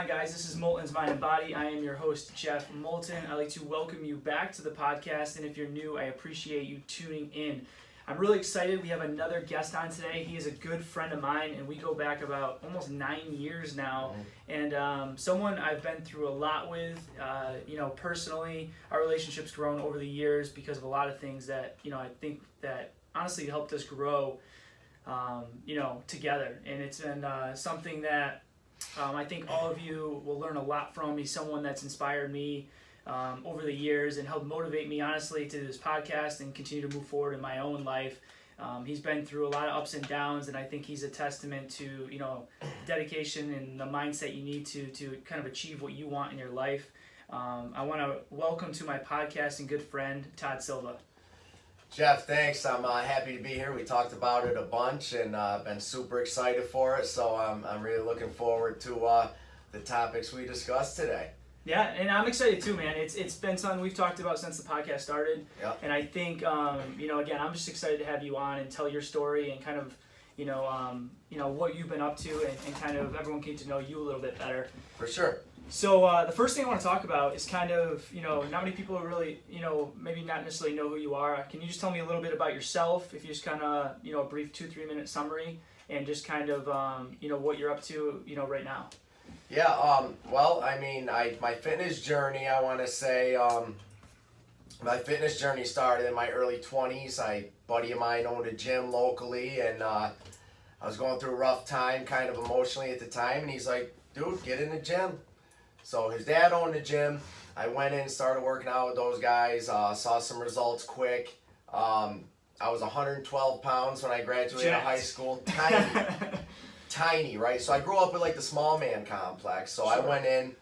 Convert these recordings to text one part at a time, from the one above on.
on, guys? This is Moulton's Mind and Body. I am your host, Jeff Moulton. I'd like to welcome you back to the podcast, and if you're new, I appreciate you tuning in. I'm really excited. We have another guest on today. He is a good friend of mine, and we go back about almost 9 years now, and someone I've been through a lot with, personally. Our relationship's grown over the years because of a lot of things that, I think that honestly helped us grow, together, and it's been something that I think all of you will learn a lot from. He's someone that's inspired me over the years and helped motivate me, honestly, to this podcast and continue to move forward in my own life. He's been through a lot of ups and downs, and I think he's a testament to, dedication and the mindset you need to kind of achieve what you want in your life. I want to welcome to my podcast and good friend, Todd Selva. Jeff, thanks. I'm happy to be here. We talked about it a bunch and been super excited for it. So I'm really looking forward to the topics we discussed today. Yeah, and I'm excited too, man. It's been something we've talked about since the podcast started. Yep. And I think, again, I'm just excited to have you on and tell your story and kind of, what you've been up to and kind of everyone get to know you a little bit better. For sure. So the first thing I want to talk about is kind of, not many people really, maybe not necessarily know who you are. Can you just tell me a little bit about yourself, if you just kind of, a brief 2-3 minute summary and just kind of, what you're up to, right now? Yeah, my fitness journey, I want to say, my fitness journey started in my early 20s. A buddy of mine owned a gym locally, and I was going through a rough time kind of emotionally at the time, and he's like, dude, get in the gym. So his dad owned the gym. I went in, started working out with those guys, saw some results quick. I was 112 pounds when I graduated high school. Tiny, right? So I grew up with like the small man complex. So I went in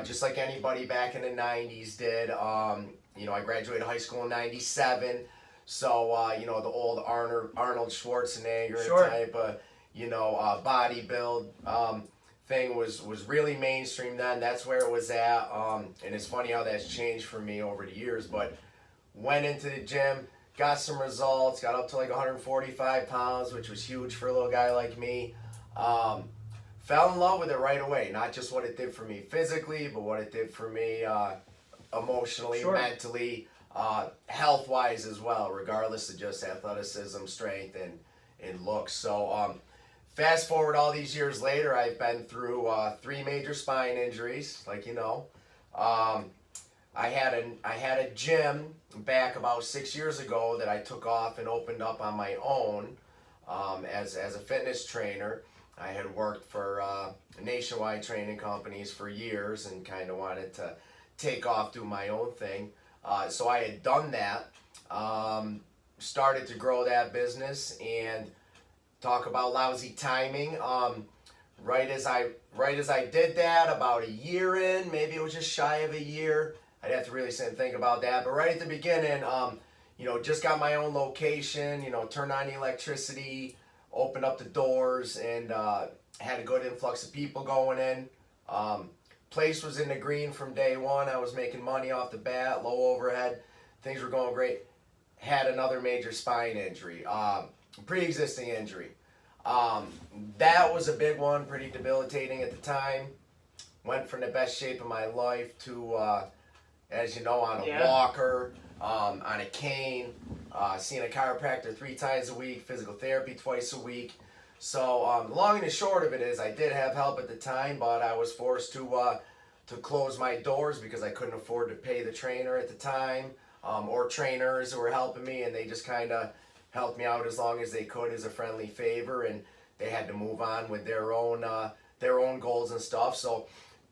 just like anybody back in the 90s did. I graduated high school in 97. So, the old Arnold Schwarzenegger type of, body build thing was really mainstream then. That's where it was at. And it's funny how that's changed for me over the years. But went into the gym, got some results, got up to like 145 pounds, which was huge for a little guy like me. Fell in love with it right away. Not just what it did for me physically, but what it did for me emotionally, mentally, health-wise as well, regardless of just athleticism, strength, and looks. So fast forward all these years later, I've been through 3 major spine injuries, like I had a gym back about 6 years ago that I took off and opened up on my own as a fitness trainer. I had worked for nationwide training companies for years and kind of wanted to take off, do my own thing. So I had done that, started to grow that business, and talk about lousy timing. Right as I did that, about a year in, maybe it was just shy of a year. I'd have to really sit and think about that. But right at the beginning, just got my own location, turned on the electricity, opened up the doors, and had a good influx of people going in. Place was in the green from day one. I was making money off the bat, low overhead. Things were going great. Had another major spine injury, pre-existing injury. That was a big one, pretty debilitating at the time. Went from the best shape of my life to, as you know, on a walker, on a cane, seeing a chiropractor 3 times a week, physical therapy twice a week. So the long and the short of it is I did have help at the time, but I was forced to close my doors because I couldn't afford to pay the trainer at the time, or trainers who were helping me, and they just kind of helped me out as long as they could as a friendly favor, and they had to move on with their own goals and stuff. So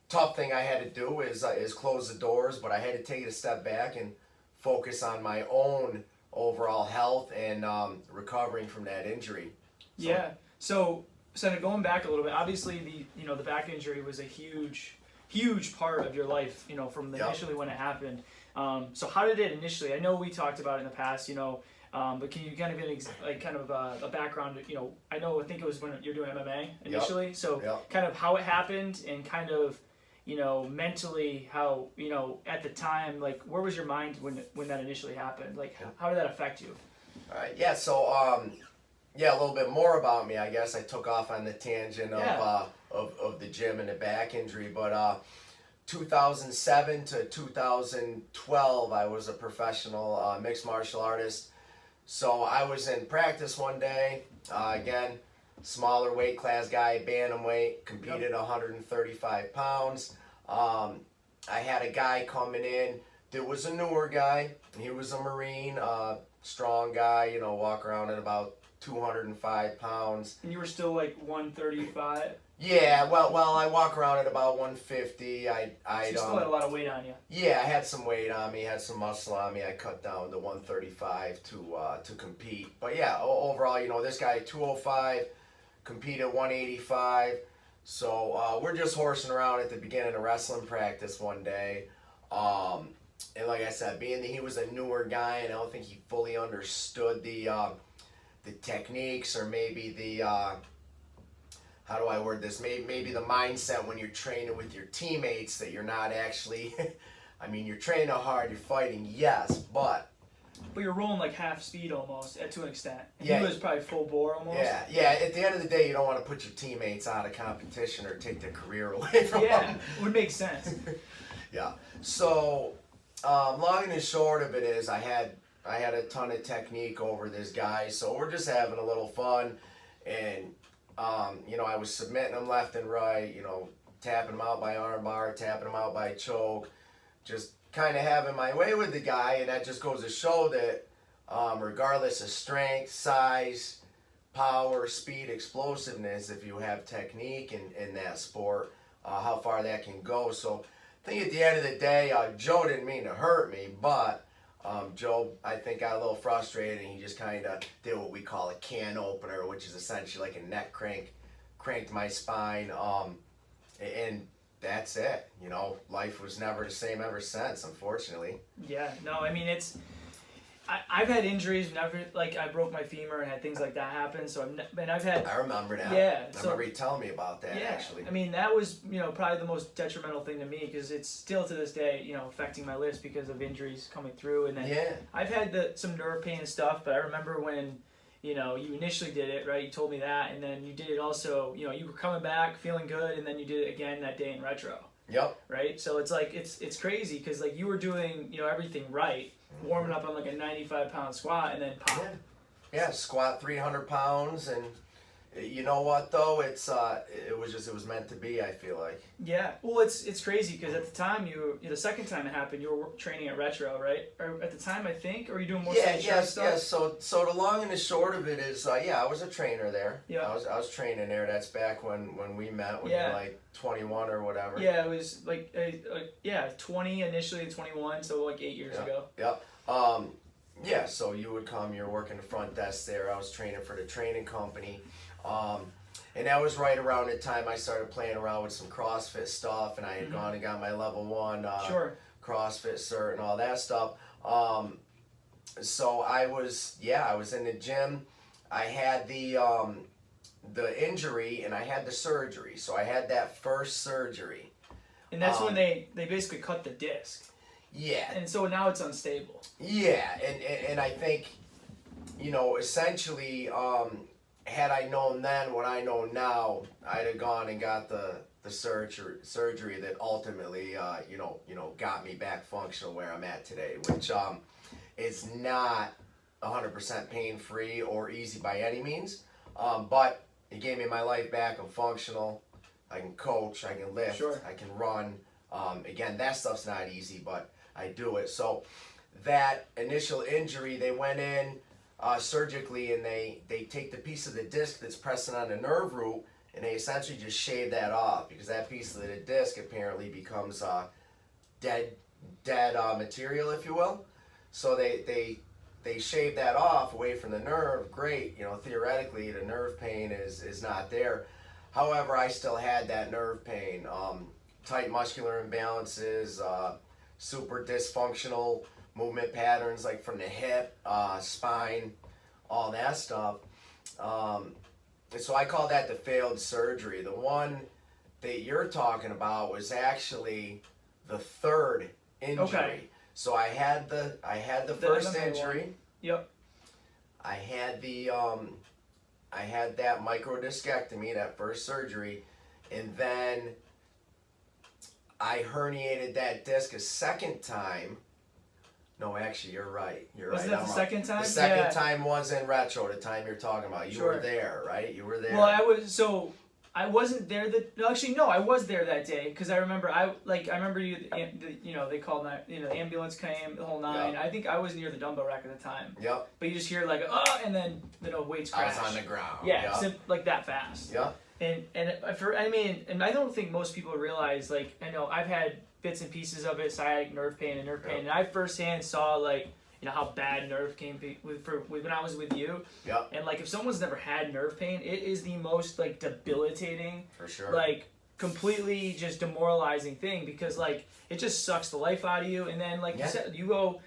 tough thing I had to do is close the doors, but I had to take it a step back and focus on my own overall health and recovering from that injury. So going back a little bit, obviously the back injury was a huge part of your life, from initially when it happened. So how did it initially? I know we talked about it in the past, but can you kind of get a background? I think it was when you're doing MMA initially. So kind of how it happened and kind of mentally how at the time, like where was your mind when that initially happened? Like how did that affect you? All right. So a little bit more about me. I guess I took off on the tangent of of the gym and the back injury. But 2007 to 2012, I was a professional mixed martial artist. So I was in practice one day, again, smaller weight class guy, bantamweight, competed 135 pounds. I had a guy coming in that was a newer guy. He was a Marine, strong guy, you know, walk around at about 205 pounds. And you were still like 135? Yeah, well, I walk around at about 150. I So you still had a lot of weight on you. Yeah, I had some weight on me, had some muscle on me. I cut down to 135 to compete. But yeah, overall, you know, this guy 205, compete at 185. So we're just horsing around at the beginning of wrestling practice one day. And like I said, being that he was a newer guy, and I don't think he fully understood the techniques, or maybe the how do I word this? Maybe the mindset when you're training with your teammates, that you're not actually, I mean, you're training hard, you're fighting, yes, but you're rolling like half speed almost, to an extent. And yeah, he was probably full bore almost. Yeah. At the end of the day, you don't want to put your teammates out of competition or take their career away from them. Yeah, it would make sense. Yeah. So, long and the short of it is, I had a ton of technique over this guy, so we're just having a little fun, and you know, I was submitting him left and right, you know, tapping him out by arm bar, tapping him out by choke, just kind of having my way with the guy. And that just goes to show that regardless of strength, size, power, speed, explosiveness, if you have technique in that sport, how far that can go. So I think at the end of the day, Joe didn't mean to hurt me, but Joe, I think, got a little frustrated, and he just kind of did what we call a can opener, which is essentially like a neck crank, cranked my spine, and that's it. You know, life was never the same ever since, unfortunately. Yeah, no, I mean, I've had injuries, never, like, I broke my femur and had things like that happen, so I've had... I remember that. Yeah. I remember you telling me about that, actually. I mean, that was, you know, probably the most detrimental thing to me, because it's still to this day, you know, affecting my list because of injuries coming through. And then I've had some nerve pain and stuff, but I remember when, you know, you initially did it, right? You told me that, and then you did it also, you know, you were coming back feeling good, and then you did it again that day in retro. Yep. Right? So it's like, it's crazy, because, like, you were doing, you know, everything right, warming up on like a 95-pound squat, and then pop. Yeah, squat 300 pounds, and you know what though? It was meant to be, I feel like. Yeah. Well, it's crazy, because at the time the second time it happened, you were training at retro, right? Or at the time, I think, or were you doing more stuff? Yeah. So the long and the short of it is, I was a trainer there. Yeah. I was training there. That's back when we met, when you were like 21 or whatever. Yeah, it was like 20 initially, 21, so like 8 years ago. Yep. Yeah, so you would come, you're working the front desk there. I was training for the training company. And that was right around the time I started playing around with some CrossFit stuff, and I had gone and got my level 1 CrossFit cert and all that stuff. So I was in the gym. I had the injury, and I had the surgery. So I had that first surgery. And that's when they basically cut the disc. Yeah. And so now it's unstable. Yeah, and I think, you know, essentially, had I known then what I know now, I'd have gone and got the surgery that ultimately, you know, got me back functional where I'm at today, which is not 100% pain-free or easy by any means, but it gave me my life back. I'm functional. I can coach. I can lift. I can run. Again, that stuff's not easy, but I do it. So that initial injury, they went in surgically, and they take the piece of the disc that's pressing on the nerve root, and they essentially just shave that off, because that piece of the disc apparently becomes dead material, if you will. So they shave that off away from the nerve. Great, you know, theoretically the nerve pain is not there. However, I still had that nerve pain, tight muscular imbalances, super dysfunctional movement patterns, like from the hip, spine, all that stuff. And so I call that the failed surgery. The one that you're talking about was actually the third injury. Okay. So I had the first injury. Yep. I had that microdiscectomy, that first surgery, And then I herniated that disc a second time. No, actually, you're right. You're Was right. that the second time? The second time was in retro, the time you're talking about. You were there, right? You were there. Well, I wasn't there I was there that day because I remember they called the ambulance came, the whole nine. Yep. I think I was near the dumbbell rack at the time. Yep. But you just hear like and then weights crash. I was on the ground. Yeah, like that fast. Yeah. And I don't think most people realize, like, I know I've had bits and pieces of it, sciatic nerve pain, and I firsthand saw, like, how bad nerve pain when I was with you. Yep. And, like, if someone's never had nerve pain, it is the most, like, debilitating, for sure, like, completely just demoralizing thing, because, like, it just sucks the life out of you. And then, like you said, you go,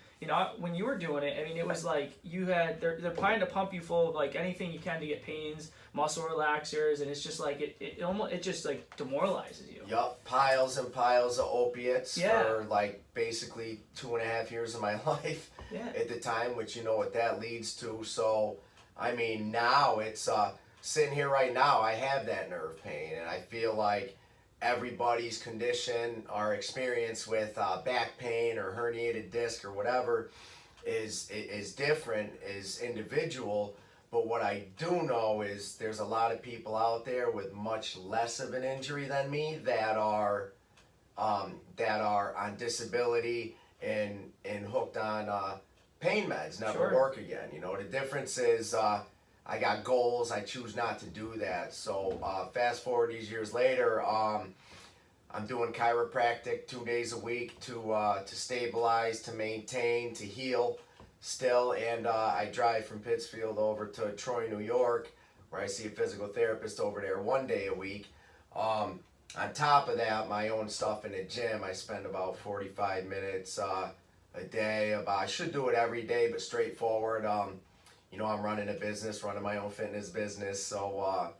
when you were doing it, I mean, it was like they're planning to pump you full of, like, anything you can to get pains, muscle relaxers, and it's just like it just, like, demoralizes you. Yup, piles and piles of opiates for, like, basically 2.5 years of my life at the time, which you know what that leads to. So, I mean, now it's sitting here right now, I have that nerve pain, and I feel like everybody's condition or experience with back pain or herniated disc or whatever is different, is individual. But what I do know is there's a lot of people out there with much less of an injury than me that are on disability and hooked on pain meds, never work again. The difference is I got goals. I choose not to do that. So fast forward these years later, I'm doing chiropractic 2 days a week to stabilize, to maintain, to heal still. And I drive from Pittsfield over to Troy, New York, where I see a physical therapist over there 1 day a week. On top of that, my own stuff in the gym, I spend about 45 minutes a day. I should do it every day, but straightforward. I'm running a business, running my own fitness business, so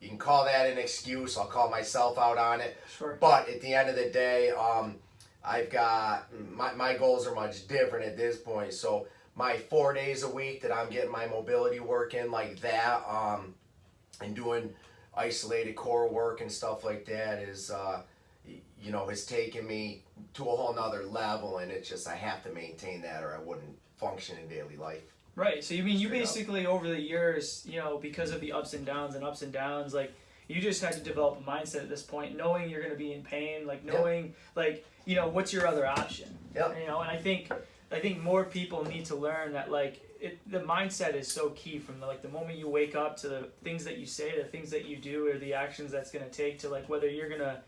you can call that an excuse. I'll call myself out on it. Sure. But at the end of the day, I've got my goals are much different at this point. So my 4 days a week that I'm getting my mobility work in like that, and doing isolated core work and stuff like that is, has taken me to a whole nother level, and it's just I have to maintain that or I wouldn't function in daily life. Right. So you basically over the years, because of the ups and downs, like, you just had to develop a mindset at this point, knowing you're going to be in pain, like knowing, like, what's your other option. Yep. And I think more people need to learn that, like, the mindset is so key from the moment you wake up to the things that you say, the things that you do, or the actions that's going to take to, like, whether you're going to,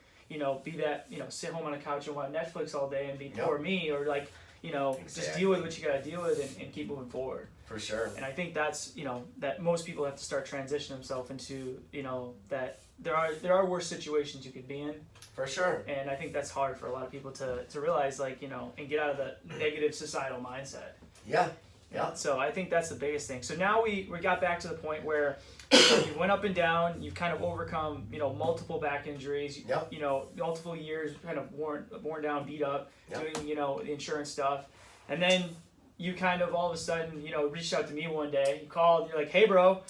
be that, sit home on a couch and watch Netflix all day and be poor me, or, like, just deal with what you got to deal with and keep moving forward. For sure. And I think that's, that most people have to start transitioning themselves into, that there are worse situations you could be in. For sure. And I think that's hard for a lot of people to realize, like, and get out of the negative societal mindset. Yeah. Yeah. So I think that's the biggest thing. So now we got back to the point where you went up and down, you've kind of overcome, multiple back injuries, multiple years kind of worn down, beat up, doing, the insurance stuff. And then you kind of all of a sudden, reached out to me one day, you called, and you're like, hey bro,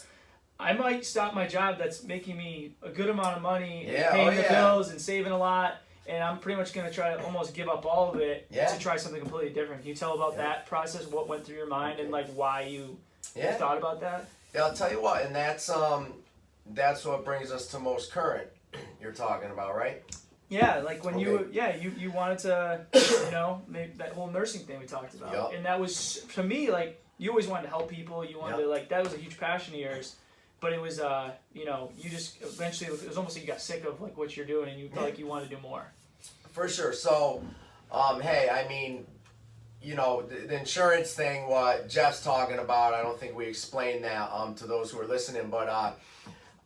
I might stop my job that's making me a good amount of money and paying the bills and saving a lot, and I'm pretty much going to try to almost give up all of it to try something completely different. Can you tell about that process, what went through your mind, and like why you thought about that? Yeah, I'll tell you what, and that's what brings us to most current you're talking about, right? Yeah, like when you wanted to, make that whole nursing thing we talked about. Yep. And that was, to me, like, you always wanted to help people, you wanted to, like, that was a huge passion of yours. But it was, you just eventually, it was almost like you got sick of, like, what you're doing, and you felt like you wanted to do more. For sure. So, hey, I mean, the insurance thing, what Jeff's talking about, I don't think we explained that to those who are listening, but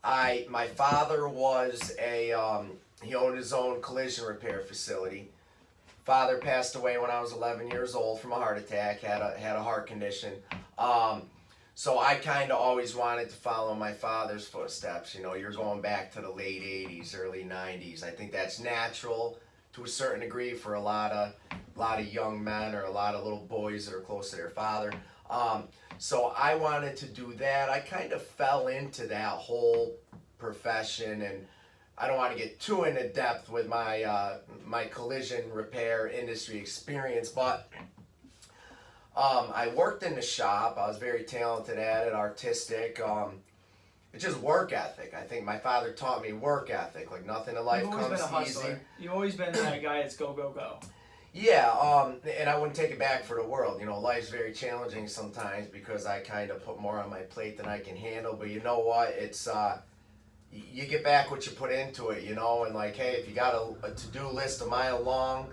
my father was he owned his own collision repair facility. Father passed away when I was 11 years old from a heart attack, had a heart condition. So I kind of always wanted to follow my father's footsteps. You're going back to the late 80s, early 90s. I think that's natural to a certain degree for a lot of young men or a lot of little boys that are close to their father. So I wanted to do that. I kind of fell into that whole profession, and I don't want to get too into depth with my my collision repair industry experience, but I worked in the shop. I was very talented at it, artistic. It's just work ethic. I think my father taught me work ethic. Like nothing in life You've always comes been a easy. hustler. You've always been that guy that's go, go, go. Yeah, and I wouldn't take it back for the world. You know, life's very challenging sometimes because I kind of put more on my plate than I can handle. But you know what? It's you get back what you put into it, you know, and like, hey, if you got a to-do list a mile long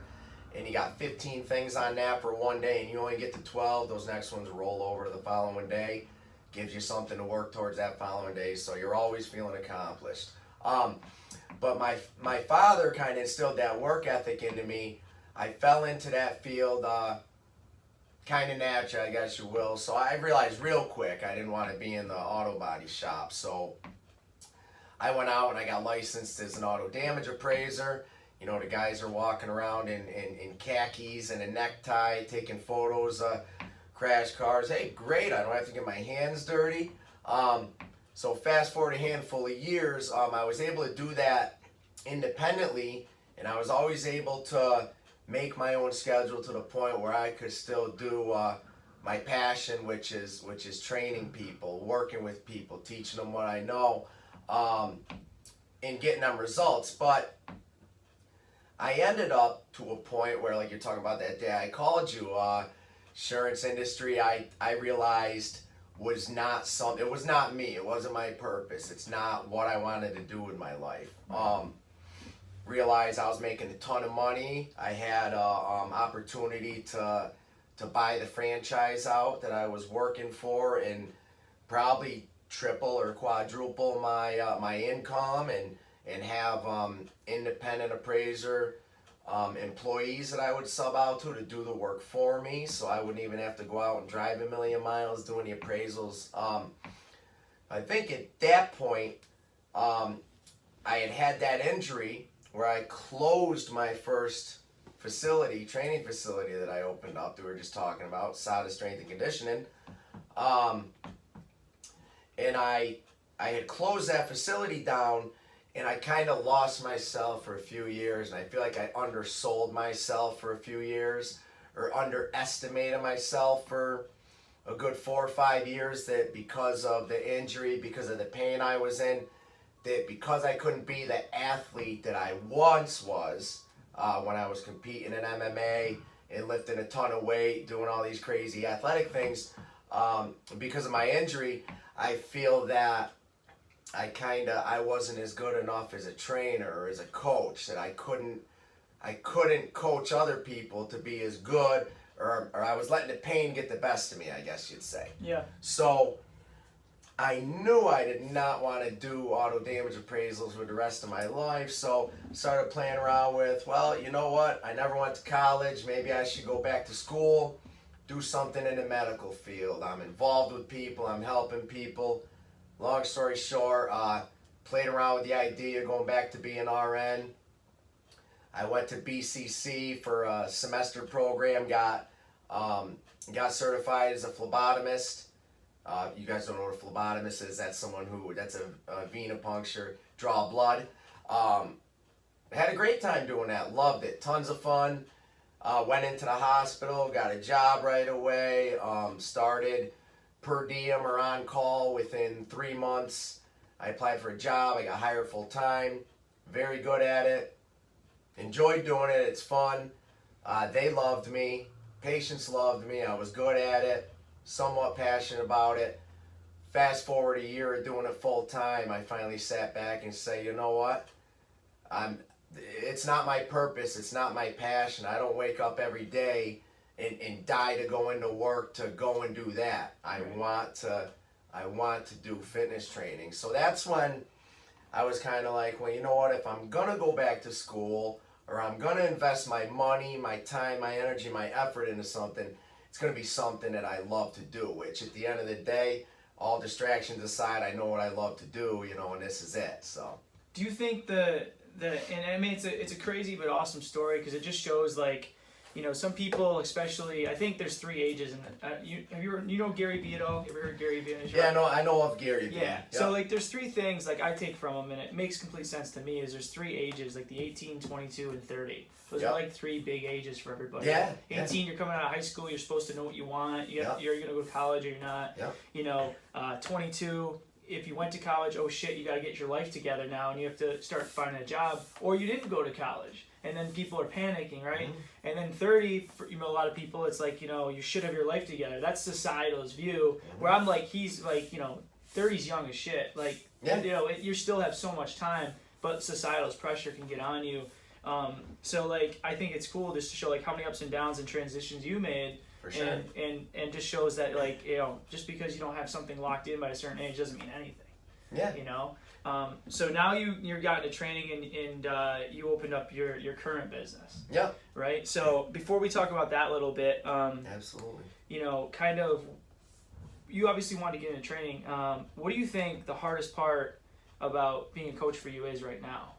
and you got 15 things on that for one day and you only get to 12, those next ones roll over to the following day, gives you something to work towards that following day, so you're always feeling accomplished. But my father kind of instilled that work ethic into me. I fell into that field kind of natural, I guess you will, so I realized real quick I didn't want to be in the auto body shop, so I went out and I got licensed as an auto damage appraiser. You know, the guys are walking around in khakis and a necktie, taking photos of crash cars. Hey, great, I don't have to get my hands dirty. So fast forward a handful of years, I was able to do that independently, and I was always able to make my own schedule to the point where I could still do my passion, which is training people, working with people, teaching them what I know. And getting them results, but I ended up to a point where, like you're talking about that day I called you, insurance industry, I realized was not something, it was not me, it wasn't my purpose, it's not what I wanted to do with my life. Realized I was making a ton of money, I had opportunity to buy the franchise out that I was working for and probably triple or quadruple my income and have independent appraiser employees that I would sub out to do the work for me, so I wouldn't even have to go out and drive a million miles doing the appraisals. I think at that point I had that injury where I closed my first training facility that I opened up that we were just talking about, Sada Strength and Conditioning. And I had closed that facility down, and I kind of lost myself for a few years, and I feel like I undersold myself for a few years, or underestimated myself for a good 4 or 5 years, that because of the injury, because of the pain I was in, that because I couldn't be the athlete that I once was when I was competing in MMA and lifting a ton of weight, doing all these crazy athletic things, because of my injury, I feel that I wasn't as good enough as a trainer or as a coach, that I couldn't coach other people to be as good, or I was letting the pain get the best of me, I guess you'd say. Yeah. So I knew I did not want to do auto damage appraisals with the rest of my life, so started playing around with, well, you know what, I never went to college, maybe I should go back to school, do something in the medical field. I'm involved with people, I'm helping people. Long story short, played around with the idea of going back to being RN. I went to BCC for a semester program, got certified as a phlebotomist. You guys don't know what a phlebotomist is. That's that's a venipuncture, draw blood. Had a great time doing that, loved it, tons of fun. Went into the hospital, got a job right away, started per diem or on call within 3 months. I applied for a job, I got hired full time, very good at it, enjoyed doing it, it's fun. They loved me, patients loved me, I was good at it, somewhat passionate about it. Fast forward a year of doing it full time, I finally sat back and said, you know what, it's not my purpose, it's not my passion. I don't wake up every day and die to go into work to go and do that. I want to do fitness training. So that's when I was kind of like, well, you know what, if I'm gonna go back to school, or I'm gonna invest my money, my time, my energy, my effort into something, it's gonna be something that I love to do, which at the end of the day, all distractions aside, I know what I love to do, you know, and this is it. So do you think and I mean it's a crazy but awesome story, because it just shows, like, some people, especially, I think there's 3 ages, and you know Gary Vee at all? You ever heard Gary Vee? Yeah, no, I know of Gary Vee. Yeah. Yep. So like, there's 3 things like I take from him, and it makes complete sense to me. Is there's 3 ages, like the 18, 22, and 30. Those are like 3 big ages for everybody. Yeah. 18, you're coming out of high school. You're supposed to know what you want. You're gonna go to college or you're not. Yep. 22. If you went to college, oh shit, you got to get your life together now, and you have to start finding a job, or you didn't go to college, and then people are panicking, right? Mm-hmm. And then 30, for a lot of people, it's like, you should have your life together. That's societal's view. Where I'm like, he's like, 30's young as shit. Like, you still have so much time, but societal's pressure can get on you. So like, I think it's cool just to show like how many ups and downs and transitions you made. For sure. And just shows that like, just because you don't have something locked in by a certain age doesn't mean anything. Yeah. So now you got into training and you opened up your current business. Yeah. Right. So before we talk about that a little bit, absolutely. Kind of, you obviously want to get into training. What do you think the hardest part about being a coach for you is right now?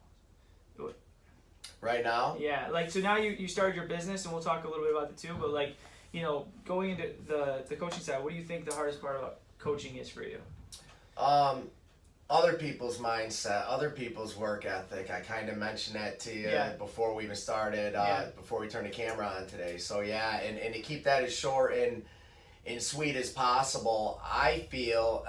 Right now? Yeah. Like, so now you started your business, and we'll talk a little bit about the two, but like, going into the coaching side, what do you think the hardest part about coaching is for you? Other people's mindset, other people's work ethic. I kind of mentioned that to you before we even started, before we turned the camera on today. So yeah, and to keep that as short and sweet as possible, I feel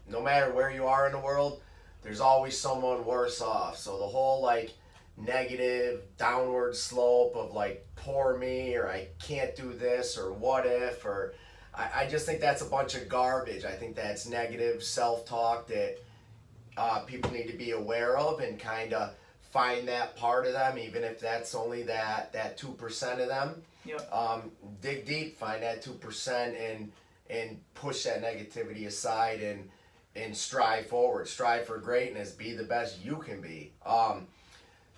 no matter where you are in the world, there's always someone worse off. So the whole like negative downward slope of like poor me, or I can't do this, or what if, or I just think that's a bunch of garbage. I think that's negative self-talk that people need to be aware of, and kind of find that part of them, even if that's only that 2% of them. Yep. Dig deep, find that 2%, and push that negativity aside, and strive forward, strive for greatness, be the best you can be.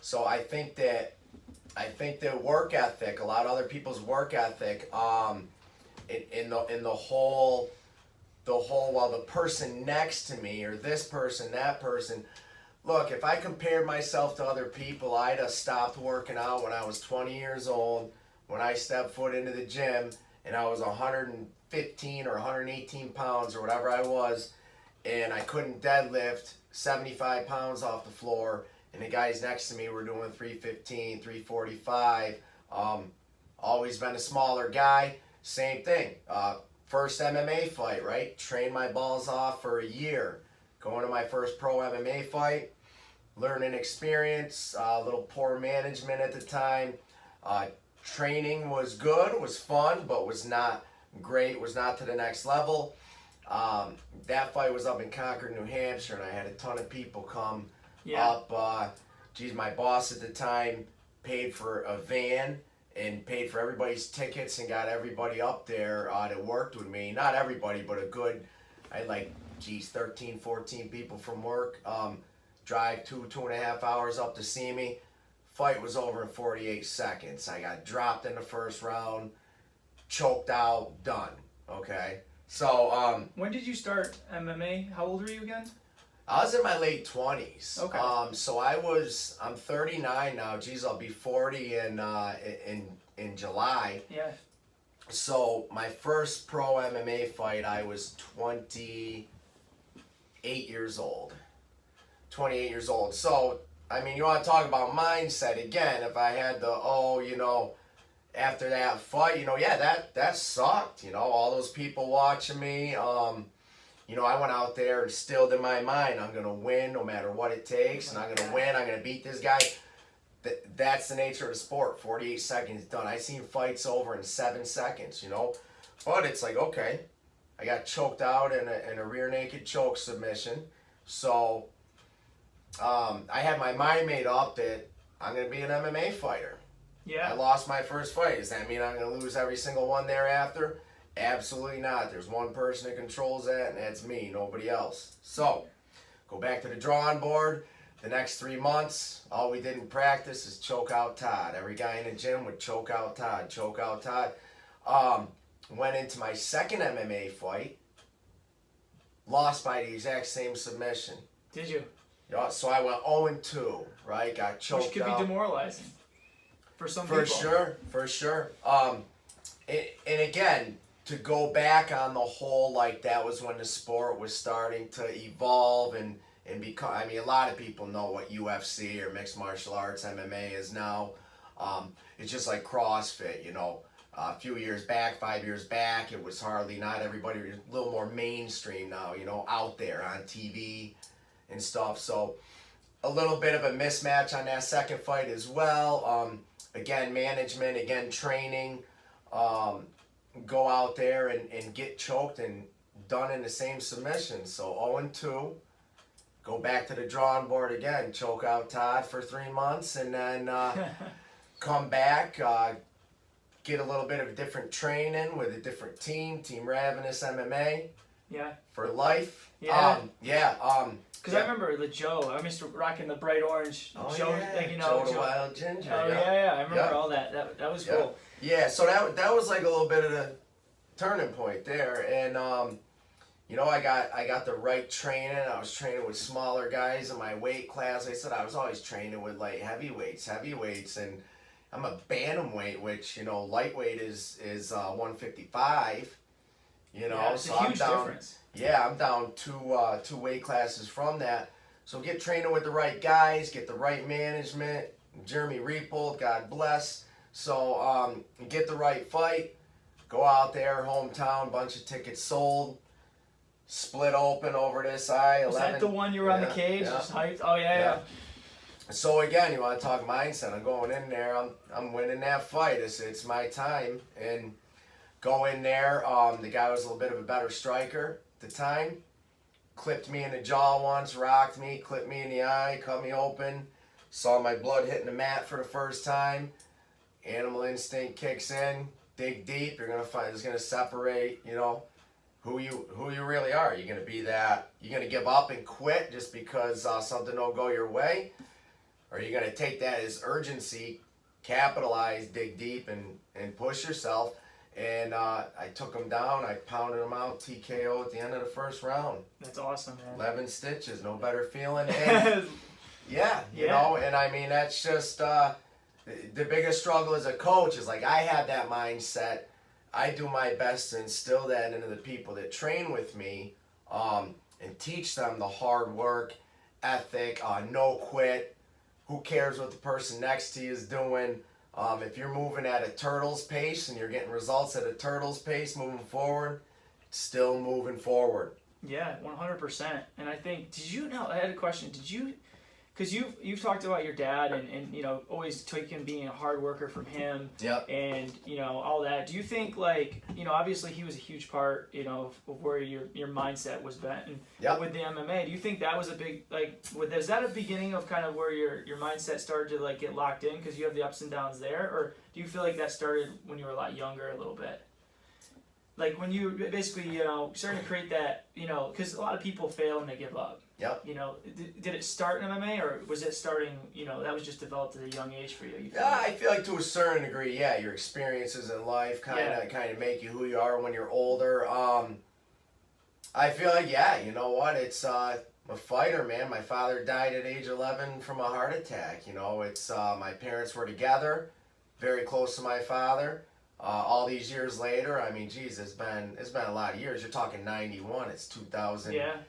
So I think that work ethic, a lot of other people's work ethic, in the whole, well, the person next to me, or this person, that person. Look, if I compared myself to other people, I'd have stopped working out when I was 20 years old, when I stepped foot into the gym, and I was 115 or 118 pounds or whatever I was, and I couldn't deadlift 75 pounds off the floor, and the guys next to me were doing 315, 345. Always been a smaller guy. Same thing. First MMA fight, right? Trained my balls off for a year. Going to my first pro MMA fight. Learning experience. A little poor management at the time. Training was good, was fun, but was not great, was not to the next level. That fight was up in Concord, New Hampshire, and I had a ton of people come up. My boss at the time paid for a van and paid for everybody's tickets and got everybody up there that worked with me. Not everybody, but I had like, 13, 14 people from work drive 2.5 hours up to see me. Fight was over in 48 seconds. I got dropped in the first round, choked out, done. Okay? So, when did you start MMA? How old were you again? I was in my late 20s. Okay. So I'm 39 now. Geez, I'll be 40 in July. Yeah. So my first pro MMA fight, I was 28 years old. 28 years old. So, I mean, you want to talk about mindset again. If I had after that fight, that sucked. All those people watching me. I went out there and instilled in my mind, I'm going to win no matter what it takes, and I'm going to win, I'm going to beat this guy. That's the nature of the sport. 48 seconds, done. I've seen fights over in 7 seconds, But it's like, okay, I got choked out in a rear naked choke submission. So I had my mind made up that I'm going to be an MMA fighter. Yeah. I lost my first fight. Does that mean I'm going to lose every single one thereafter? Absolutely not. There's one person that controls that, and that's me, nobody else. So, go back to the drawing board. The next 3 months, all we did in practice is choke out Todd. Every guy in the gym would choke out Todd, choke out Todd. Went into my second MMA fight, lost by the exact same submission. Did you? So I went 0-2, right? Got choked out. Which could be demoralizing. for some For people. For sure. And again, to go back on the whole, like that was when the sport was starting to evolve and become. I mean, a lot of people know what UFC or mixed martial arts MMA is now. It's just like CrossFit, you know. A few years back, 5 years back, it was hardly, not everybody, was a little more mainstream now, you know, out there on TV and stuff. So a little bit of a mismatch on that second fight as well. Again, management, again, training, go out there and get choked and done in the same submission. So 0-2, go back to the drawing board again, choke out Todd for 3 months, and then come back, get a little bit of a different training with a different team, Team Ravenous MMA. Yeah. For life. Yeah. Because Yeah. I remember the Joe. I used to rocking the bright orange Joe. Yeah. Like, you know, Joe the Wild Ginger. Oh yeah. I remember all that. That was cool. Yeah. So that was like a little bit of the turning point there, and you know, I got the right training. I was training with smaller guys in my weight class. I said I was always training with like heavyweights, and I'm a bantamweight, which, you know, lightweight is 155. You know, Yeah, it's so a huge I'm down. difference. Yeah, I'm down two weight classes from that. So get training with the right guys, get the right management. Jeremy Reeple, God bless. So get the right fight. Go out there, hometown, bunch of tickets sold. Split open over this I-11. Was that the one you were on the cage, just hyped? Oh yeah. So again, you want to talk mindset? I'm going in there. I'm winning that fight. It's my time, and go in there. The guy was a little bit of a better striker at the time. Clipped me in the jaw once, rocked me, clipped me in the eye, cut me open. Saw my blood hitting the mat for the first time. Animal instinct kicks in. Dig deep. You're gonna find. It's gonna separate. You know who you really are. You're gonna be that. You're gonna give up and quit just because something don't go your way. Or you're going to take that as urgency, capitalize, dig deep, and push yourself. And I took him down. I pounded him out, TKO at the end of the first round. That's awesome, man. 11 stitches, no better feeling. And you know, and I mean, that's just the biggest struggle as a coach is like I have that mindset. I do my best to instill that into the people that train with me and teach them the hard work ethic, no quit. Who cares what the person next to you is doing? If you're moving at a turtle's pace and you're getting results at a turtle's pace moving forward, still moving forward. Yeah, 100%. And I think, I had a question. Because you've talked about your dad and you know, always taking being a hard worker from him. Yep. And, you know, all that. Do you think, like, you know, obviously he was a huge part, you know, of where your mindset was bent. And with the MMA, do you think that was a big, like, is that a beginning of kind of where your mindset started to, like, get locked in because you have the ups and downs there? Or do you feel like that started when you were a lot younger a little bit? Like, when you basically, you know, starting to create that, you know, because a lot of people fail and they give up. Yep. You know, did it start in MMA or was it starting, you know, that was just developed at a young age for you? I feel like to a certain degree, your experiences in life kind of make you who you are when you're older. I feel like, you know what, it's I'm a fighter, man. My father died at age 11 from a heart attack. You know, it's my parents were together, very close to my father. All these years later, I mean, geez, it's been a lot of years. You're talking 91. It's 2019.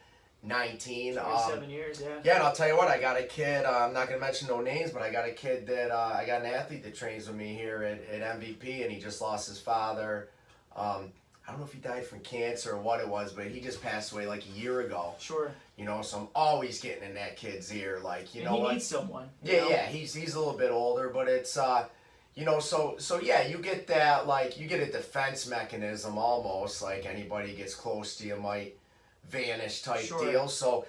27 years, Yeah, and I'll tell you what, I got a kid. I'm not gonna mention no names, but I got a kid that I got an athlete that trains with me here at MVP, and he just lost his father. I don't know if he died from cancer or what it was, but he just passed away like a year ago. Sure. You know, so I'm always getting in that kid's ear, like, you know what? He needs someone. Yeah, he's a little bit older, but it's you know, so you get that, like, you get a defense mechanism almost, like anybody gets close to you might vanish type deal. So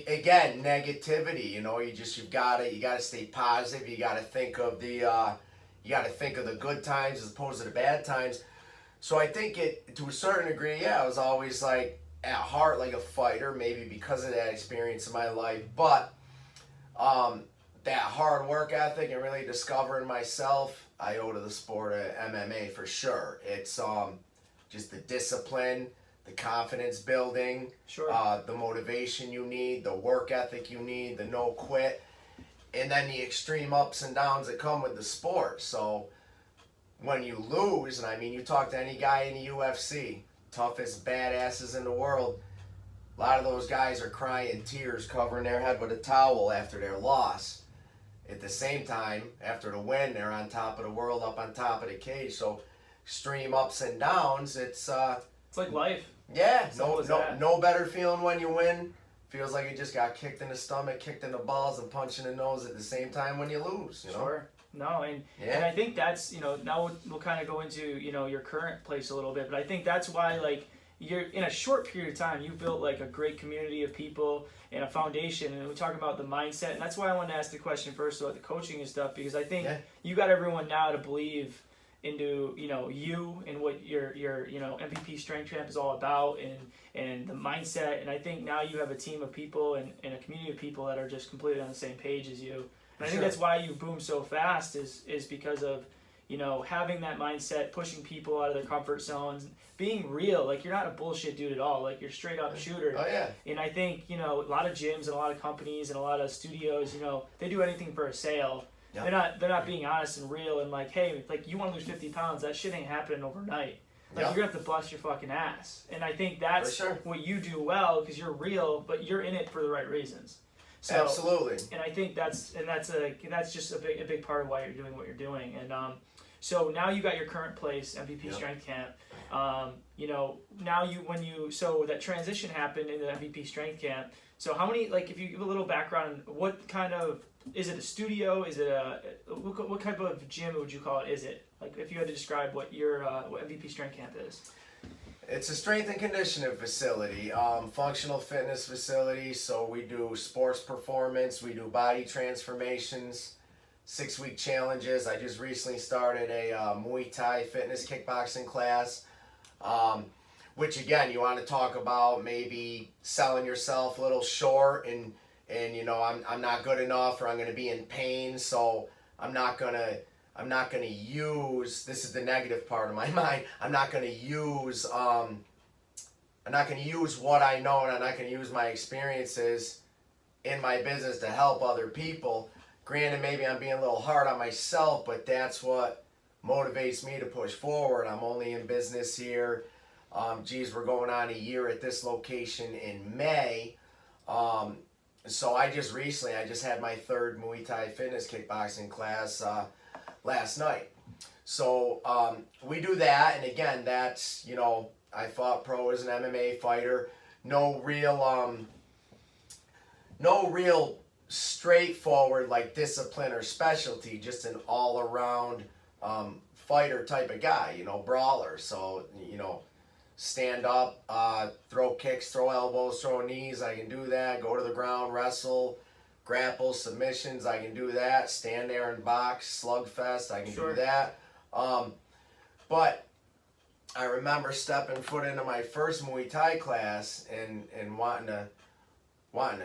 again, negativity, you know, you've got to stay positive. You got to think of the good times as opposed to the bad times. So I think to a certain degree, I was always like at heart like a fighter, maybe because of that experience in my life, but that hard work ethic and really discovering myself, I owe to the sport of MMA for sure. It's just the discipline, the confidence building, the motivation you need, the work ethic you need, the no quit. and then the extreme ups and downs that come with the sport. So when you lose, and I mean, you talk to any guy in the UFC, toughest badasses in the world, a lot of those guys are crying tears, covering their head with a towel after their loss. At the same time, after the win, they're on top of the world, up on top of the cage. So extreme ups and downs, it's like life. yeah, Simple as that. no better feeling when you win. Feels like you just got kicked in the stomach, kicked in the balls, and punched in the nose at the same time when you lose. You know? Sure. No, and I think that's, now we'll kind of go into, your current place a little bit, but I think that's why, like, you're in a short period of time, you built like a great community of people and a foundation, and we talk about the mindset, and that's why I wanted to ask the question first about the coaching and stuff, because I think you got everyone now to believe into, you and what your MVP Strength Camp is all about, and the mindset, and I think now you have a team of people and a community of people that are just completely on the same page as you. And I think that's why you boom so fast is because of, having that mindset, pushing people out of their comfort zones, being real. Like, you're not a bullshit dude at all. Like, you're straight up shooter. Oh, yeah. And I think, a lot of gyms and a lot of companies and a lot of studios, they do anything for a sale. Yep. They're not being honest and real and like, hey, like, you want to lose 50 pounds, that shit ain't happening overnight. Like, you're going to have to bust your fucking ass. And I think that's what you do well, because you're real, but you're in it for the right reasons. So, absolutely. And I think that's just a big part of why you're doing what you're doing. And so now you got your current place, MVP Strength Camp. So that transition happened in the MVP Strength Camp. So how many, like, if you give a little background, what kind of, is it a studio? Is it what type of gym would you call it? Is it, like, if you had to describe what your what MVP Strength Camp is? It's a strength and conditioning facility, functional fitness facility. So we do sports performance, we do body transformations, 6-week challenges. I just recently started a Muay Thai fitness kickboxing class, which again, you want to talk about maybe selling yourself a little short and I'm not good enough, or I'm going to be in pain, so I'm not gonna use, this is the negative part of my mind, I'm not gonna use what I know, and I'm not gonna use my experiences in my business to help other people. Granted, maybe I'm being a little hard on myself, but that's what motivates me to push forward. I'm only in business here. We're going on a year at this location in May. So I just had my 3rd Muay Thai fitness kickboxing class last night. So we do that, and again, that's, I fought pro as an MMA fighter. No real straightforward like discipline or specialty, just an all-around fighter type of guy, brawler. So, stand up, throw kicks, throw elbows, throw knees, I can do that. Go to the ground, wrestle, grapple, submissions, I can do that. Stand there and box, slugfest, I can do that. But I remember stepping foot into my first Muay Thai class and wanting to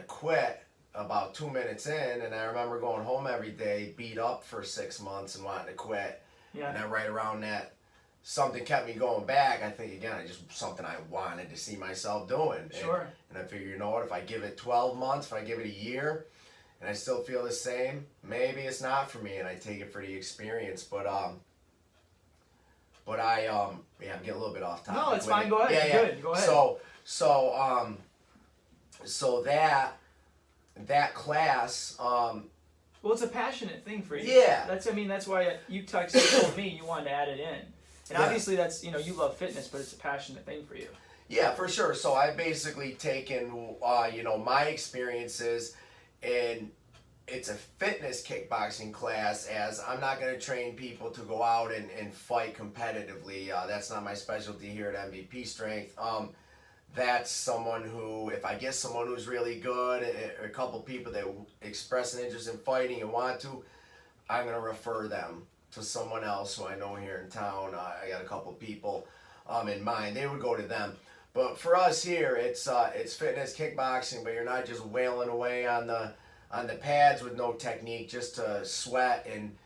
quit about 2 minutes in, and I remember going home every day, beat up for 6 months and wanting to quit. Yeah. And then right around that, something kept me going back. I think, again, it's just something I wanted to see myself doing. Sure. And I figured, what, if I give it 12 months, if I give it a year, and I still feel the same, maybe it's not for me, and I take it for the experience. But I'm getting a little bit off topic. No, it's fine. Go ahead. Yeah. Good. Go ahead. So that class. Well, it's a passionate thing for you. Yeah. That's why you told me you wanted to add it in. And obviously that's, you love fitness, but it's a passionate thing for you. Yeah, for sure. So I've basically taken, my experiences, and it's a fitness kickboxing class, as I'm not going to train people to go out and fight competitively. That's not my specialty here at MVP Strength. That's someone who, if I get someone who's really good, a couple people that express an interest in fighting and want to, I'm going to refer them to someone else who I know here in town. I got a couple people in mind. They would go to them. But for us here, it's fitness kickboxing, but you're not just wailing away on the pads with no technique just to sweat and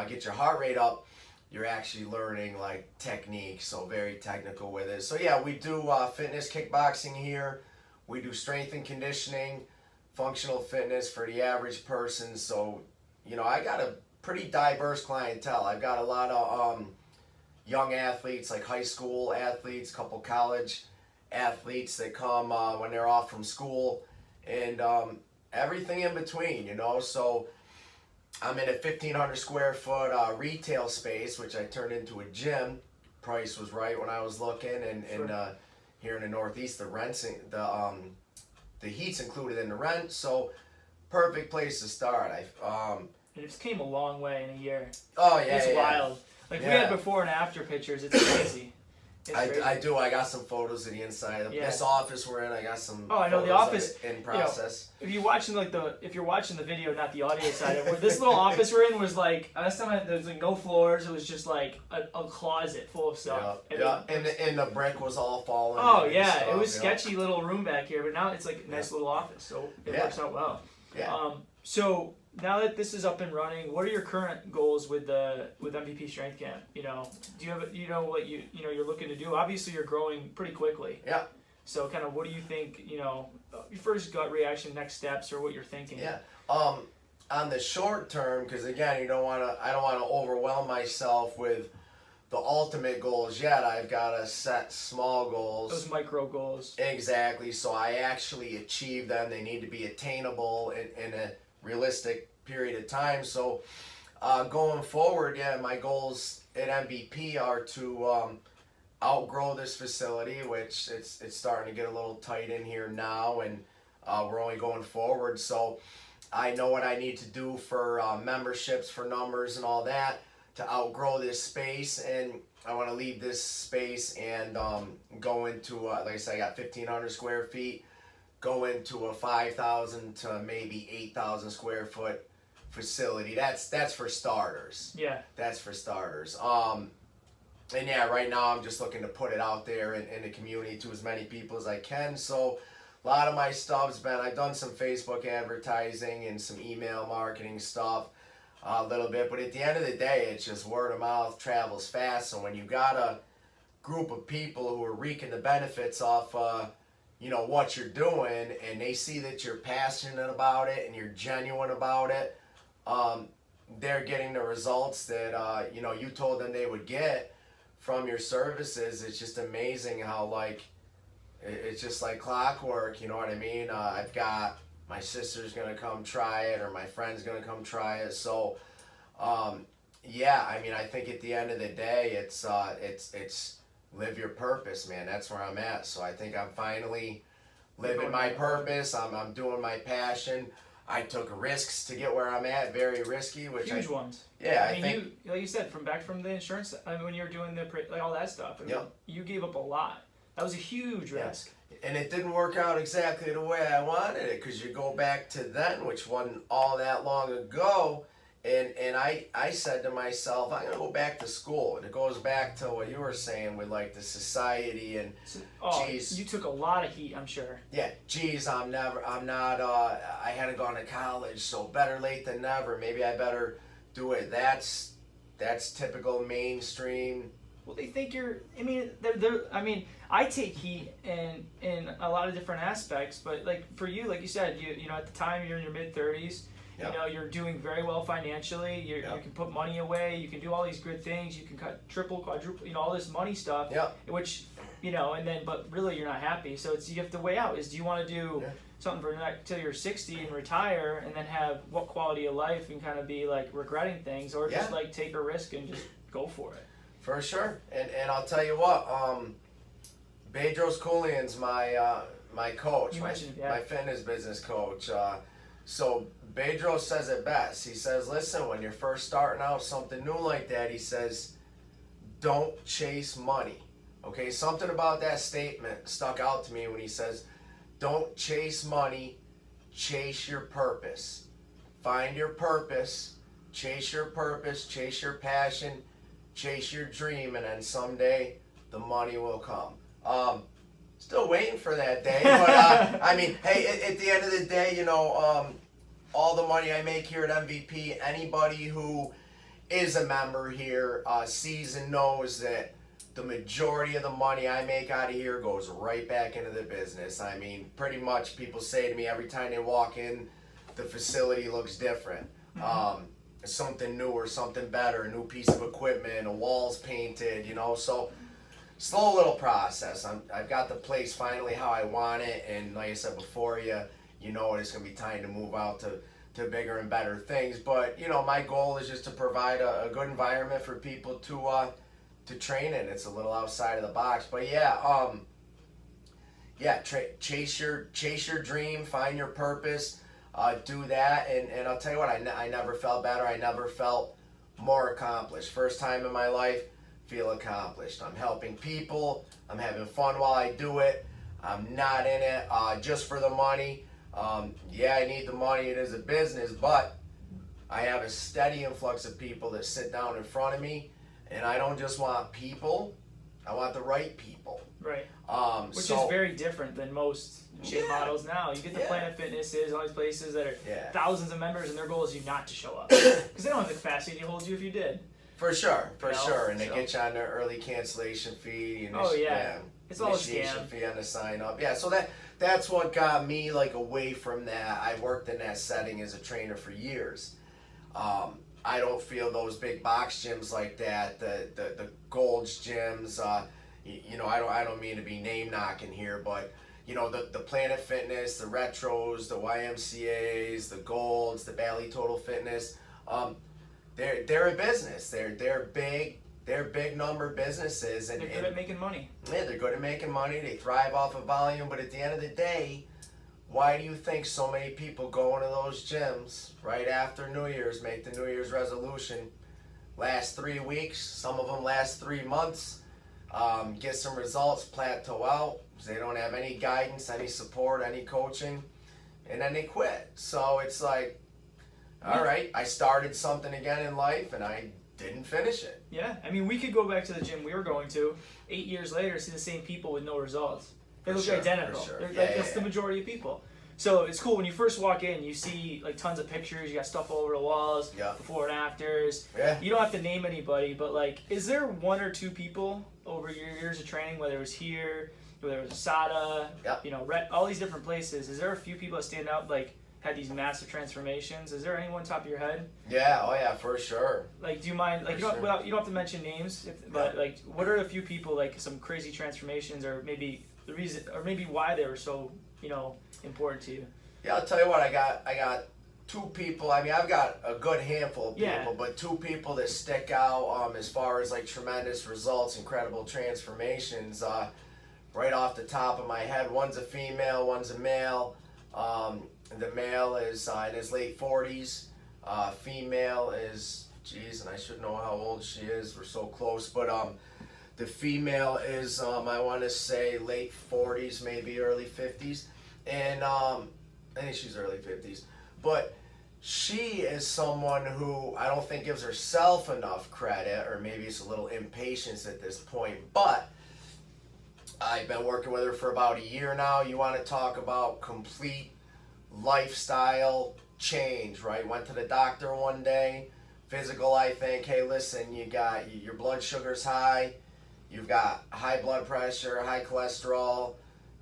get your heart rate up. You're actually learning like technique, so very technical with it. So yeah, we do fitness kickboxing here. We do strength and conditioning, functional fitness for the average person. So, you know, I got a pretty diverse clientele. I've got a lot of young athletes, like high school athletes, couple college athletes that come when they're off from school, and everything in between, you know. So I'm in a 1,500 square foot retail space, which I turned into a gym. Price was right when I was looking, and here in the Northeast, the heat's included in the rent, so perfect place to start. It just came a long way in a year. Oh yeah, It's yeah. wild. Like we had before and after pictures. It's crazy. I do. I got some photos of the inside of this office we're in. I got some. Oh, I know the office in process. You know, if you're watching the video, not the audio side of it, this little office we're in was like last time there was like no floors. It was just like a closet full of stuff. Yeah, and the brick was all falling. Oh yeah, it was sketchy little room back here, but now it's like a nice little office, so it works out well. Yeah. So now that this is up and running, what are your current goals with MVP Strength Camp? You know, do you have what you're looking to do? Obviously, you're growing pretty quickly. Yeah. So kind of what do you think? You know, your first gut reaction, next steps, or what you're thinking? Yeah. On the short term, because again, I don't want to overwhelm myself with the ultimate goals yet. I've got to set small goals. Those micro goals. Exactly. So I actually achieve them. They need to be attainable in a realistic period of time. So going forward, my goals at MVP are to outgrow this facility, which it's starting to get a little tight in here now, and we're only going forward. So I know what I need to do for memberships, for numbers and all that to outgrow this space, and I want to leave this space and go into like I said, I got 1,500 square feet, go into a 5,000 to maybe 8,000 square foot facility. That's for starters. Yeah. That's for starters. And yeah, right now I'm just looking to put it out there in the community to as many people as I can. So a lot of my stuff's been, I've done some Facebook advertising and some email marketing stuff a little bit, but at the end of the day, it's just word of mouth travels fast. So when you got a group of people who are reaping the benefits off what you're doing, and they see that you're passionate about it and you're genuine about it, they're getting the results that you told them they would get from your services. It's just amazing how it's just like clockwork, you know what I mean? I've got my sister's gonna come try it, or my friend's gonna come try it. So I mean, I think at the end of the day, it's live your purpose, man. That's where I'm at. So I think I'm finally living my purpose. I'm doing my passion. I took risks to get where I'm at, very risky, which huge ones. Yeah, I think you, like you said, from the insurance. I mean, when you were doing all that stuff, I mean, you gave up a lot. That was a huge risk. And it didn't work out exactly the way I wanted it, because you go back to then, which wasn't all that long ago, and I said to myself, I'm gonna go back to school. And it goes back to what you were saying with like the society and geez, you took a lot of heat, I'm sure. Yeah, geez, I hadn't gone to college, so better late than never. Maybe I better do it. That's typical mainstream. Well, they think you're. I mean, I take heat in a lot of different aspects, but like for you, like you said, you know, at the time you're in your mid-30s. Yep. You know, you're doing very well financially. You can put money away. You can do all these good things. You can cut triple, quadruple. You know, all this money stuff. Yep. Which, you know, and then but really you're not happy. So you have to weigh out. Do you want to do something for till you're 60 and retire, and then have what quality of life and kind of be like regretting things, or just like take a risk and just go for it? For sure. And I'll tell you what, Bedros Koulian's my coach, my fitness business coach. So Bedros says it best. He says, listen, when you're first starting out something new like that, he says, don't chase money. Okay, something about that statement stuck out to me when he says, don't chase money, chase your purpose. Find your purpose, chase your passion, chase your dream, and then someday the money will come. Still waiting for that day, but I mean, hey, at the end of the day, you know, all the money I make here at MVP, anybody who is a member here sees and knows that the majority of the money I make out of here goes right back into the business. I mean, pretty much people say to me every time they walk in, the facility looks different. Something newer, something better, a new piece of equipment, a wall's painted, you know. So slow little process. I've got the place finally how I want it, and like I said before, you know it's gonna be time to move out to bigger and better things. But you know, my goal is just to provide a good environment for people to train in. It's a little outside of the box, but chase your dream, find your purpose. Do that, and I'll tell you what, I never felt better. I never felt more accomplished. First time in my life, feel accomplished. I'm helping people. I'm having fun while I do it. I'm not in it just for the money. I need the money. It is a business, but I have a steady influx of people that sit down in front of me, and I don't just want people. I want the right people. Right. Which is very different than most gym models now. You get the Planet Fitnesses, all these places that are thousands of members, and their goal is you not to show up because they don't have the capacity to hold you if you did. For sure, and they get you on their early cancellation fee. And it's all a initiation scam. fee on the sign up. Yeah, so that's what got me like away from that. I worked in that setting as a trainer for years. I don't feel those big box gyms like that. The Gold's gyms. You know, I don't mean to be name knocking here, but you know, the Planet Fitness, the Retros, the YMCA's, the Golds, the Bally Total Fitness, they're a business. They're big number businesses, and they're good at making money. Yeah, they're good at making money. They thrive off of volume, but at the end of the day, why do you think so many people go into those gyms right after New Year's, make the New Year's resolution, last 3 weeks, some of them last 3 months, get some results, plateau out, they don't have any guidance, any support, any coaching, and then they quit. So it's like, all right, I started something again in life and I didn't finish it. Yeah, I mean, we could go back to the gym we were going to 8 years later, see the same people with no results. They look identical. That's the majority of people. So it's cool when you first walk in, you see like tons of pictures, you got stuff all over the walls, before and afters. Yeah. You don't have to name anybody, but like, is there 1 or 2 people over your years of training, whether it was here, whether it was Asada, you know, all these different places, is there a few people that stand out, like, had these massive transformations? Is there anyone top of your head? Yeah, oh yeah, for sure. Like, do you mind, like, you don't have to mention names, but like, what are a few people, like, some crazy transformations, or maybe the reason, or maybe why they were so, you know, important to you? Yeah, I'll tell you what, I got 2 people. I mean, I've got a good handful of people, but 2 people that stick out as far as like tremendous results, incredible transformations. Right off the top of my head, one's a female, one's a male. The male is in his late 40s. Female is, and I should know how old she is. We're so close, but the female is, I want to say late 40s, maybe early 50s, and I think she's early 50s. But she is someone who I don't think gives herself enough credit, or maybe it's a little impatience at this point, but I've been working with her for about a year now. You want to talk about complete lifestyle change, right? Went to the doctor one day, physical, I think, hey, listen, you got your blood sugar's high, you've got high blood pressure, high cholesterol,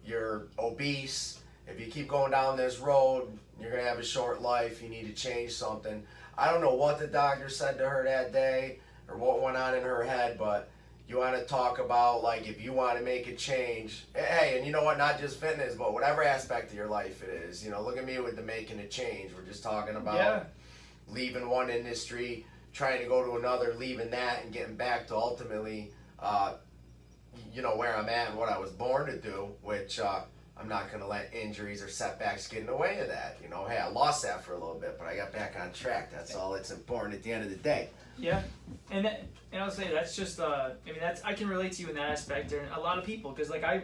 you're obese. If you keep going down this road, you're going to have a short life. You need to change something. I don't know what the doctor said to her that day or what went on in her head, but you want to talk about, like, if you want to make a change, hey, and you know what, not just fitness, but whatever aspect of your life it is. You know, look at me with the making a change. We're just talking about leaving one industry, trying to go to another, leaving that, and getting back to ultimately, you know, where I'm at and what I was born to do, which I'm not going to let injuries or setbacks get in the way of that. You know, hey, I lost that for a little bit, but I got back on track. That's all that's important at the end of the day. Yeah, and I'll say that's just I mean, I can relate to you in that aspect, and a lot of people, because like I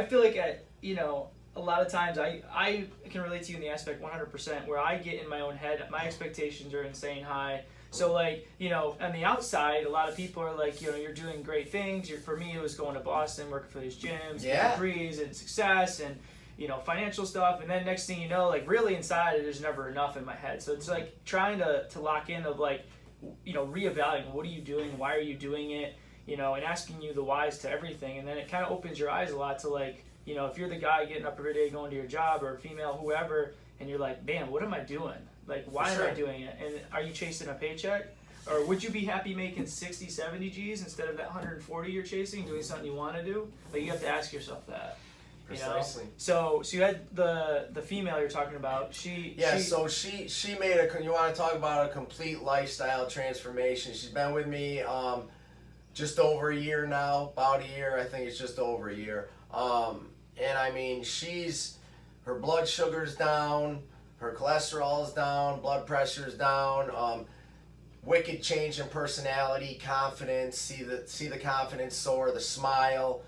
feel like a lot of times I can relate to you in the aspect 100% where I get in my own head, my expectations are insane high. So like, you know, on the outside, a lot of people are like, you know, you're doing great things. For me, it was going to Boston, working for these gyms, degrees and success and, you know, financial stuff. And then next thing you know, like really inside, there's never enough in my head. So it's like trying to lock in of like, you know, reevaluating what are you doing? Why are you doing it? and asking you the whys to everything. And then it kind of opens your eyes a lot to, like, if you're the guy getting up every day going to your job, or female, whoever, and you're like, man, what am I doing? Like, why am I doing it? And are you chasing a paycheck? Or would you be happy making 60, 70 G's instead of that 140 you're chasing, doing something you want to do? Like, you have to ask yourself that. Precisely. So you had the female you're talking about. She made you want to talk about a complete lifestyle transformation. She's been with me just over a year now, about a year. I think it's just over a year. And I mean, her blood sugar's down, her cholesterol's down, blood pressure's down. Wicked change in personality, confidence. See the confidence soar, the smile,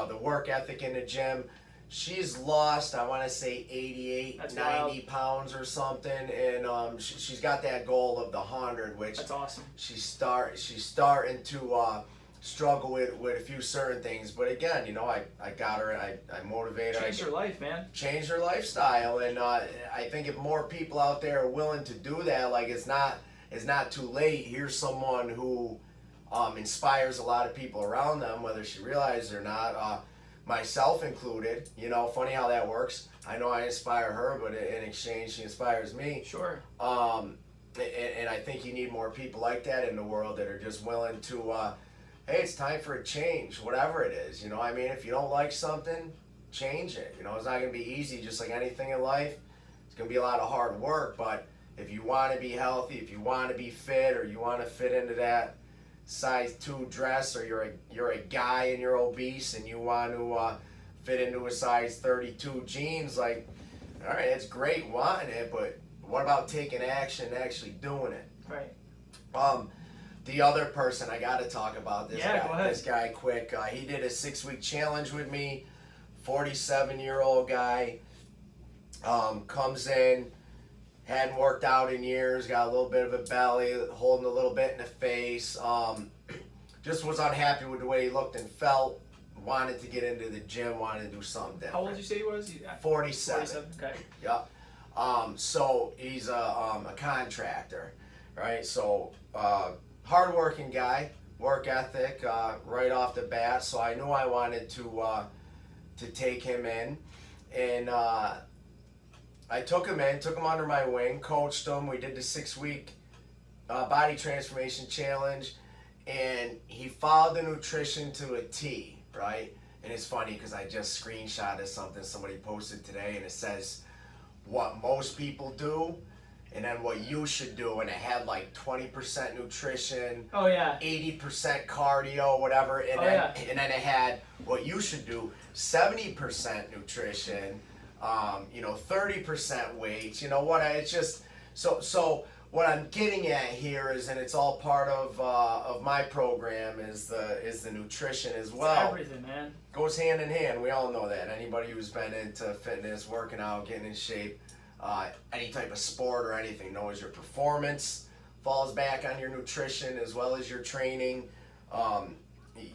the work ethic in the gym. She's lost, I want to say, 88, That's 90 wild. pounds or something, and she's got that goal of the 100, which that's awesome. She's starting to struggle with a few certain things. But again, I got her, I motivated her. Change her life, man. Change her lifestyle, and I think if more people out there are willing to do that, like, it's not too late. Here's someone who inspires a lot of people around them, whether she realizes it or not. Myself included. Funny how that works. I know I inspire her, but in exchange, she inspires me. Sure. And I think you need more people like that in the world that are just willing to, hey, it's time for a change, whatever it is. I mean, if you don't like something, change it. It's not going to be easy, just like anything in life. It's going to be a lot of hard work, but if you want to be healthy, if you want to be fit, or you want to fit into that size 2 dress, or you're a guy and you're obese and you want to fit into a size 32 jeans, like, all right, it's great wanting it, but what about taking action and actually doing it? Right. The other person, I got to talk about this guy. Go ahead. This guy quick. He did a 6-week challenge with me. 47-year-old guy. Comes in, hadn't worked out in years, got a little bit of a belly, holding a little bit in the face. Just was unhappy with the way he looked and felt. Wanted to get into the gym, wanted to do something different. How old did you say he was? 47. 47. Okay. Yeah. So he's a contractor, right? So hardworking guy, work ethic right off the bat. So I knew I wanted to take him in, and I took him under my wing, coached him. We did the 6-week body transformation challenge, and he followed the nutrition to a T, right? And it's funny because I just screenshotted something somebody posted today, and it says what most people do, and then what you should do, and it had like 20% nutrition, Oh yeah. 80% cardio, whatever, and then it had what you should do, 70% nutrition, 30% weights. It's just so what I'm getting at here is, and it's all part of my program, is the nutrition as well. It's everything, man. Goes hand in hand. We all know that. Anybody who's been into fitness, working out, getting in shape, any type of sport or anything, knows your performance falls back on your nutrition as well as your training.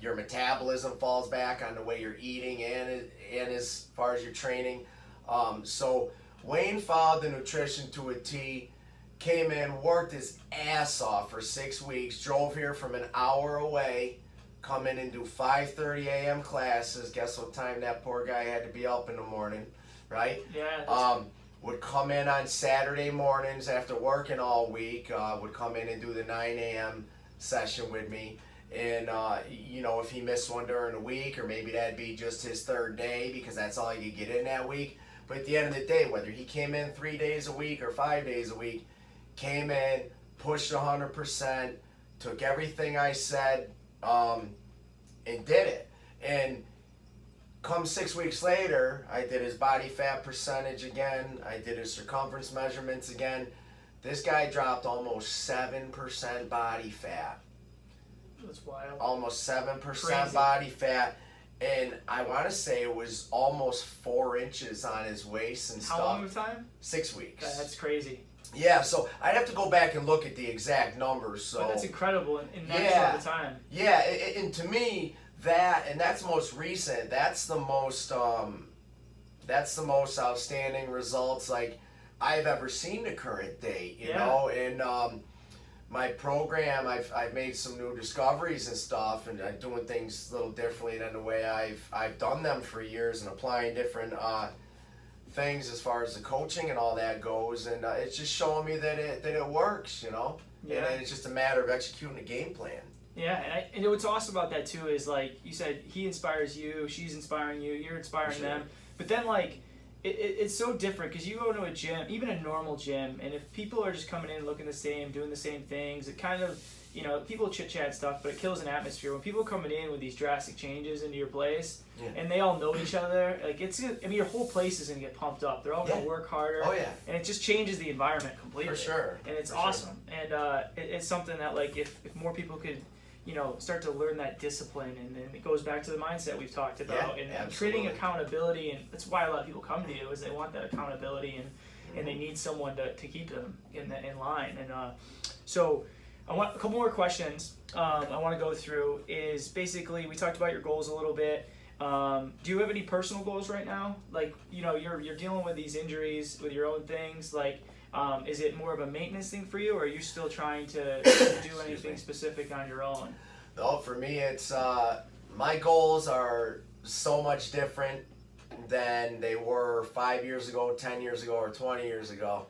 Your metabolism falls back on the way you're eating and as far as your training. So Wayne followed the nutrition to a T, came in, worked his ass off for 6 weeks, drove here from an hour away, come in and do 5:30 a.m. classes. Guess what time that poor guy had to be up in the morning, right? Yeah. Would come in on Saturday mornings after working all week, would come in and do the 9 a.m. session with me. And, if he missed one during the week, or maybe that'd be just his 3rd day because that's all he could get in that week. But at the end of the day, whether he came in 3 days a week or 5 days a week, came in, pushed 100%, took everything I said, and did it. And come 6 weeks later, I did his body fat percentage again. I did his circumference measurements again. This guy dropped almost 7% body fat. That's wild. Almost 7% Crazy. body fat. And I want to say it was almost 4 inches on his waist and stuff. How long of time? 6 weeks. That's crazy. Yeah, so I'd have to go back and look at the exact numbers. So But that's incredible in that short of time. Yeah, and to me, that's most recent. That's the most outstanding results like I've ever seen the current date. You know, and my program, I've made some new discoveries and stuff, and I'm doing things a little differently than the way I've done them for years, and applying different things as far as the coaching and all that goes, and it's just showing me that it works, you know. Yeah. And then it's just a matter of executing a game plan. Yeah, and what's awesome about that too is, like you said, he inspires you, she's inspiring you, you're inspiring them. But then, like, it's so different because you go to a gym, even a normal gym, and if people are just coming in looking the same, doing the same things, it kind of, you know, people chit chat stuff, but it kills an atmosphere. When people are coming in with these drastic changes into your place, and they all know each other, like, I mean, your whole place is gonna get pumped up. They're all gonna work harder. Oh yeah. And it just changes the environment completely. For sure. And it's awesome. And it's something that, like, if more people could, you know, start to learn that discipline, and then it goes back to the mindset we've talked about, and creating accountability, and that's why a lot of people come to you, is they want that accountability, and they need someone to keep them in line. And so I want a couple more questions I want to go through. Is basically, we talked about your goals a little bit. Do you have any personal goals right now? Like, you know, you're dealing with these injuries with your own things, like, is it more of a maintenance thing for you, or are you still trying to do anything specific on your own? No, for me, it's my goals are so much different than they were 5 years ago, 10 years ago, or 20 years ago.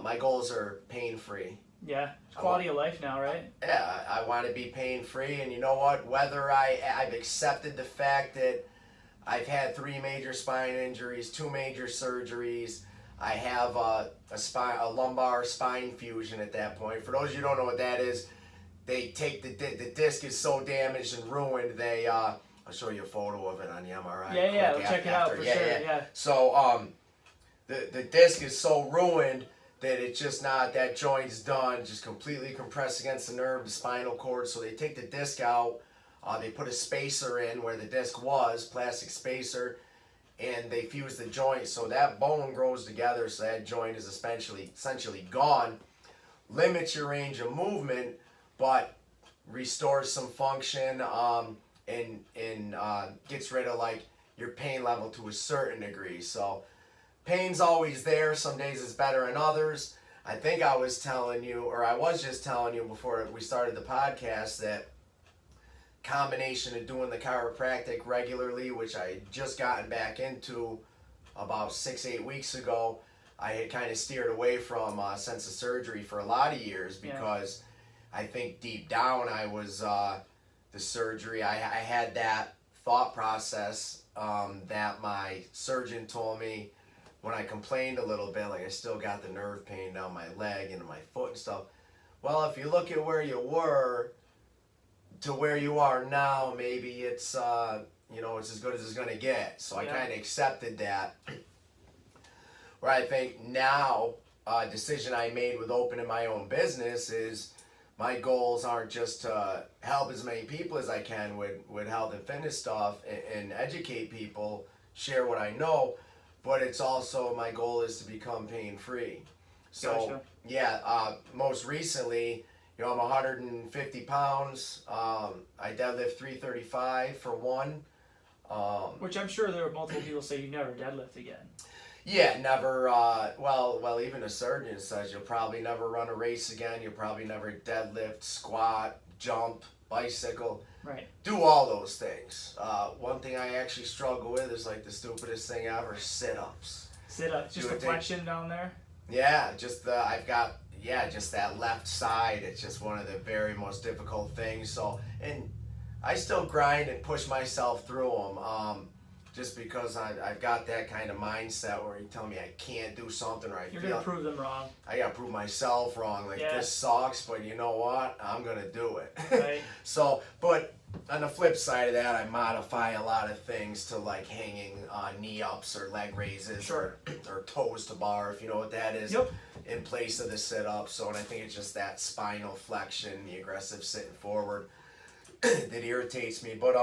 My goals are pain-free. Yeah, quality of life now, right? Yeah, I want to be pain-free, and you know what? Whether I've accepted the fact that I've had 3 major spine injuries, 2 major surgeries. I have a lumbar spine fusion at that point. For those of you who don't know what that is, they take the disc is so damaged and ruined. They I'll show you a photo of it on the MRI. Yeah, we'll check it out for sure. Yeah. So the disc is so ruined that it's just not, that joint's done, just completely compressed against the nerve, the spinal cord. So they take the disc out. They put a spacer in where the disc was, plastic spacer, and they fuse the joint, so that bone grows together, so that joint is essentially gone. Limits your range of movement, but restores some function, and gets rid of, like, your pain level to a certain degree. So pain's always there. Some days it's better than others. I think I was telling you, or I was just telling you before we started the podcast, that combination of doing the chiropractic regularly, which I had just gotten back into about 6-8 weeks ago, I had kind of steered away from since the surgery for a lot of years, because I think deep down I was the surgery, I had that thought process that my surgeon told me when I complained a little bit, like I still got the nerve pain down my leg and my foot and stuff. Well, if you look at where you were to where you are now, maybe it's you know, it's as good as it's gonna get. So I kind of accepted that. Where I think now, decision I made with opening my own business is, my goals aren't just to help as many people as I can with health and fitness stuff, and educate people, share what I know, but it's also, my goal is to become pain free. So most recently, you know, I'm 150 pounds. I deadlift 335 for one. Which I'm sure there are multiple people say you never deadlift again. Yeah, never. Well, even a surgeon says you'll probably never run a race again. You'll probably never deadlift, squat, jump, bicycle. Right. Do all those things. One thing I actually struggle with is, like, the stupidest thing ever: sit-ups. Sit-ups, just the flexion down there. Yeah, just just that left side. It's just one of the very most difficult things. So, and I still grind and push myself through them. Just because I've got that kind of mindset where you tell me I can't do something, or You're gonna prove them wrong. I gotta prove myself wrong. Like, this sucks, but you know what? I'm gonna do it. Right. So, but on the flip side of that, I modify a lot of things to, like, hanging knee ups or leg raises, or toes to bar, if you know what that is, in place of the sit up. So, and I think it's just that spinal flexion, the aggressive sitting forward, that irritates me. But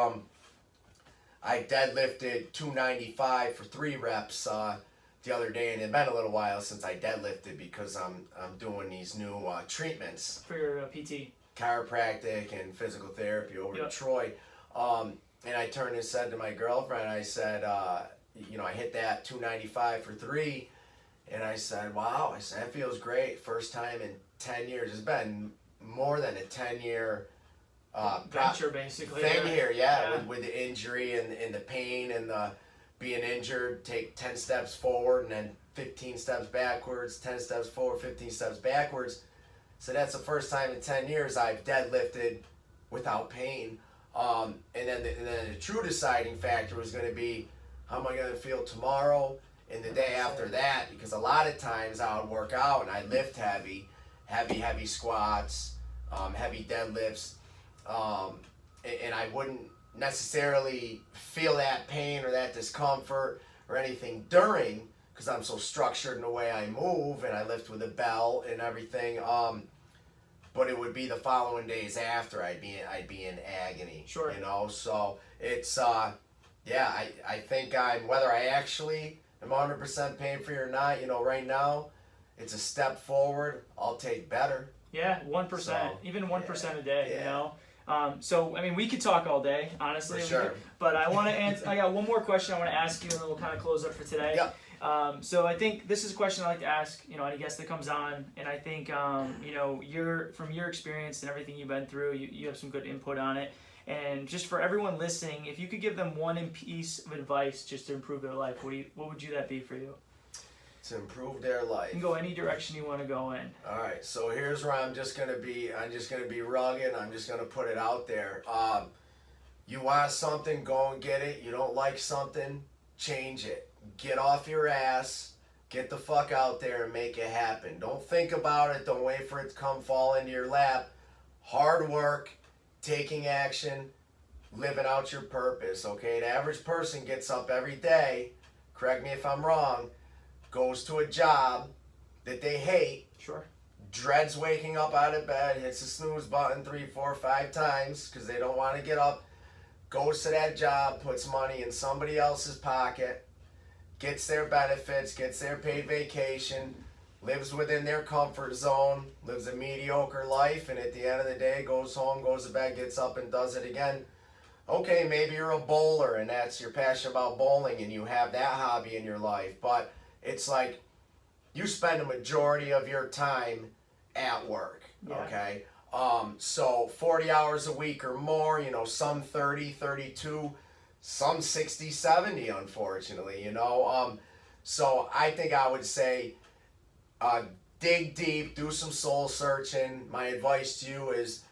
I deadlifted 295 for 3 reps the other day, and it's been a little while since I deadlifted because I'm doing these new treatments for your PT, chiropractic and physical therapy over in Troy. And I turned and said to my girlfriend, I said, you know, I hit that 295 for 3, and I said, wow, I said, that feels great. First time in 10 years. It's been more than a 10-year venture, basically. thing right? here, with the injury and the pain and the being injured. Take 10 steps forward and then 15 steps backwards, 10 steps forward, 15 steps backwards. So that's the first time in 10 years I've deadlifted without pain. And then the true deciding factor was going to be, how am I going to feel tomorrow and the day after that? Because a lot of times I would work out and I'd lift heavy squats, heavy deadlifts, and I wouldn't necessarily feel that pain or that discomfort or anything during, because I'm so structured in the way I move and I lift with a belt and everything. But it would be the following days after I'd be in agony. Sure. You know, so it's I think whether I actually am 100% pain free or not, you know, right now it's a step forward. I'll take better. Yeah, 1%, So, even 1% a day. yeah. You know. So I mean, we could talk all day, honestly. For sure. But I want to answer. I got one more question I want to ask you, and then we'll kind of close up for today. Yep. So I think this is a question I like to ask, you know, any guest that comes on, and I think, you know, from your experience and everything you've been through, you have some good input on it. And just for everyone listening, if you could give them one piece of advice just to improve their life, what would that be for you? To improve their life. You can go any direction you want to go in. All right, so here's where I'm just gonna be rugged. I'm just gonna put it out there. You want something, go and get it. You don't like something, change it. Get off your ass, get the fuck out there and make it happen. Don't think about it, don't wait for it to come fall into your lap. Hard work, taking action, living out your purpose, okay? The average person gets up every day, correct me if I'm wrong, goes to a job that they hate, Sure. dreads waking up out of bed, hits the snooze button 3, 4, 5 times because they don't want to get up, goes to that job, puts money in somebody else's pocket, gets their benefits, gets their paid vacation, lives within their comfort zone, lives a mediocre life, and at the end of the day goes home, goes to bed, gets up and does it again. Okay, maybe you're a bowler and you're passionate about bowling and you have that hobby in your life, but it's like you spend a majority of your time at work, okay? So 40 hours a week or more, you know, some 30, 32, some 60, 70, unfortunately, you know. So I think I would say dig deep, do some soul searching. My advice to you is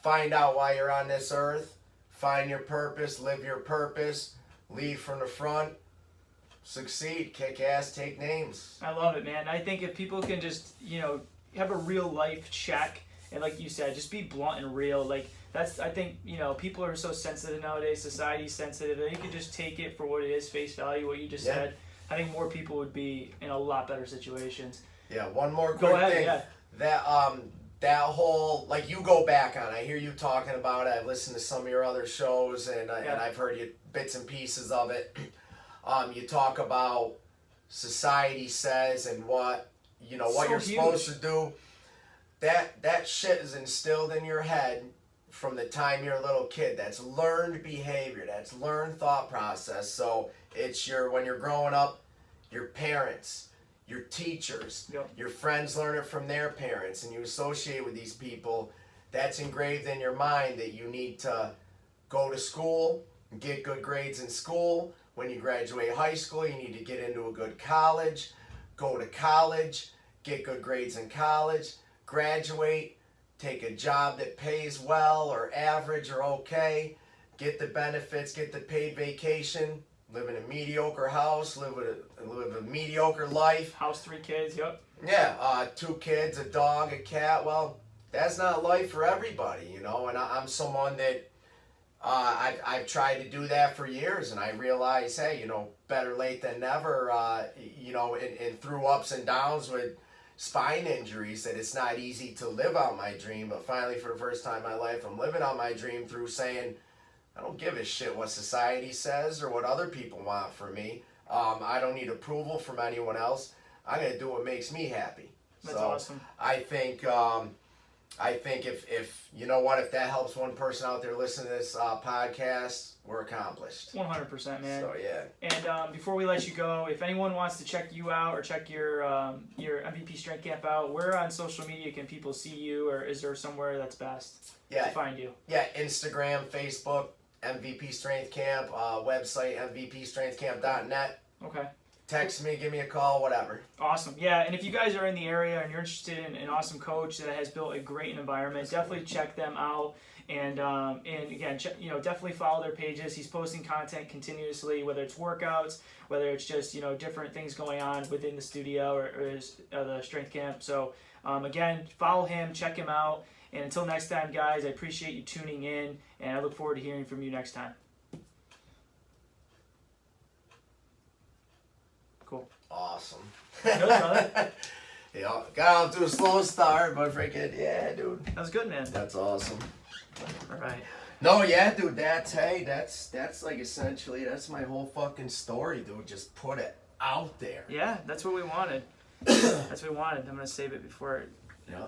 find out why you're on this earth, find your purpose, live your purpose, lead from the front, succeed, kick ass, take names. I love it, man. I think if people can just, you know, have a real life check, and like you said, just be blunt and real, like, I think, you know, people are so sensitive nowadays, society's sensitive, and you can just take it for what it is, face value, what you just said. I think more people would be in a lot better situations. Yeah, one more quick thing. Yeah. That whole, like, you go back on, I hear you talking about it, I've listened to some of your other shows, and I've heard you bits and pieces of it. You talk about society says and what, you know, what you're supposed to do. That shit is instilled in your head from the time you're a little kid. That's learned behavior. That's learned thought process. So it's when you're growing up, your parents, your teachers, your friends learn it from their parents, and you associate with these people. That's engraved in your mind that you need to go to school, get good grades in school. When you graduate high school, you need to get into a good college, go to college, get good grades in college, graduate, take a job that pays well or average or okay, get the benefits, get the paid vacation, live in a mediocre house, live a mediocre life. House, 3 kids, yep. Yeah, 2 kids, a dog, a cat. Well, that's not life for everybody, you know, and I'm someone that I've tried to do that for years, and I realized, hey, you know, better late than never, you know, and through ups and downs with spine injuries, that it's not easy to live out my dream, but finally for the first time in my life I'm living out my dream through saying I don't give a shit what society says or what other people want from me. I don't need approval from anyone else. I'm going to do what makes me happy. That's awesome. I think I think if you know what, if that helps one person out there listening to this podcast, we're accomplished. 100%, man. So yeah. And before we let you go, if anyone wants to check you out or check your MVP Strength Camp out, where on social media can people see you, or is there somewhere that's best to find you? Yeah, Instagram, Facebook, MVP Strength Camp, website mvpstrengthcamp.net. Okay. Text me, give me a call, whatever. Awesome. Yeah, and if you guys are in the area and you're interested in an awesome coach that has built a great environment, definitely check them out. And again, definitely follow their pages. He's posting content continuously, whether it's workouts, whether it's just different things going on within the studio or the strength camp. So again, follow him, check him out. And until next time, guys, I appreciate you tuning in, and I look forward to hearing from you next time. Cool. Awesome. Good, brother. Yeah, got off to a slow start, but freaking, yeah, dude. That was good, man. That's awesome. All right. No, yeah, dude, that's like essentially, that's my whole fucking story, dude. Just put it out there. Yeah, that's what we wanted. That's what we wanted. I'm going to save it before it. Yeah.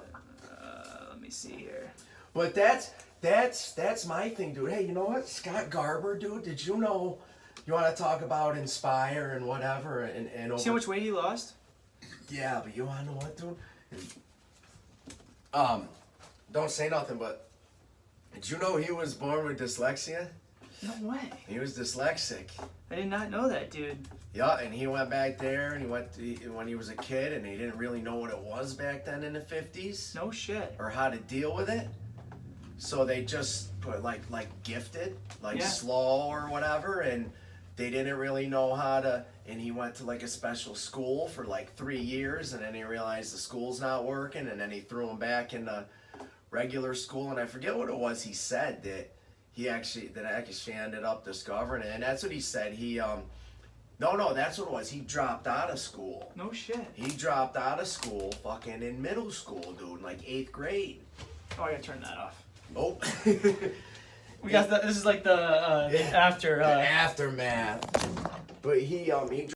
Let me see here. But that's my thing, dude. Hey, you know what? Scott Garber, dude, did you know, you want to talk about inspire and whatever and over... See how much weight he lost? Yeah, but you want to know what, dude? Don't say nothing, but did you know he was born with dyslexia? No way. He was dyslexic. I did not know that, dude. Yeah, and he went back there, and when he was a kid, and he didn't really know what it was back then in the 50s. No shit. Or how to deal with it. So they just put like gifted, slow or whatever, and they didn't really know how to, and he went to like a special school for like 3 years, and then he realized the school's not working, and then he threw him back into regular school, and I forget what it was he said that he actually ended up discovering it, and that's what he said. He no, that's what it was. He dropped out of school. No shit. He dropped out of school fucking in middle school, dude, like 8th grade. Oh, I gotta turn that off. Nope. We got this is like the after the aftermath. But he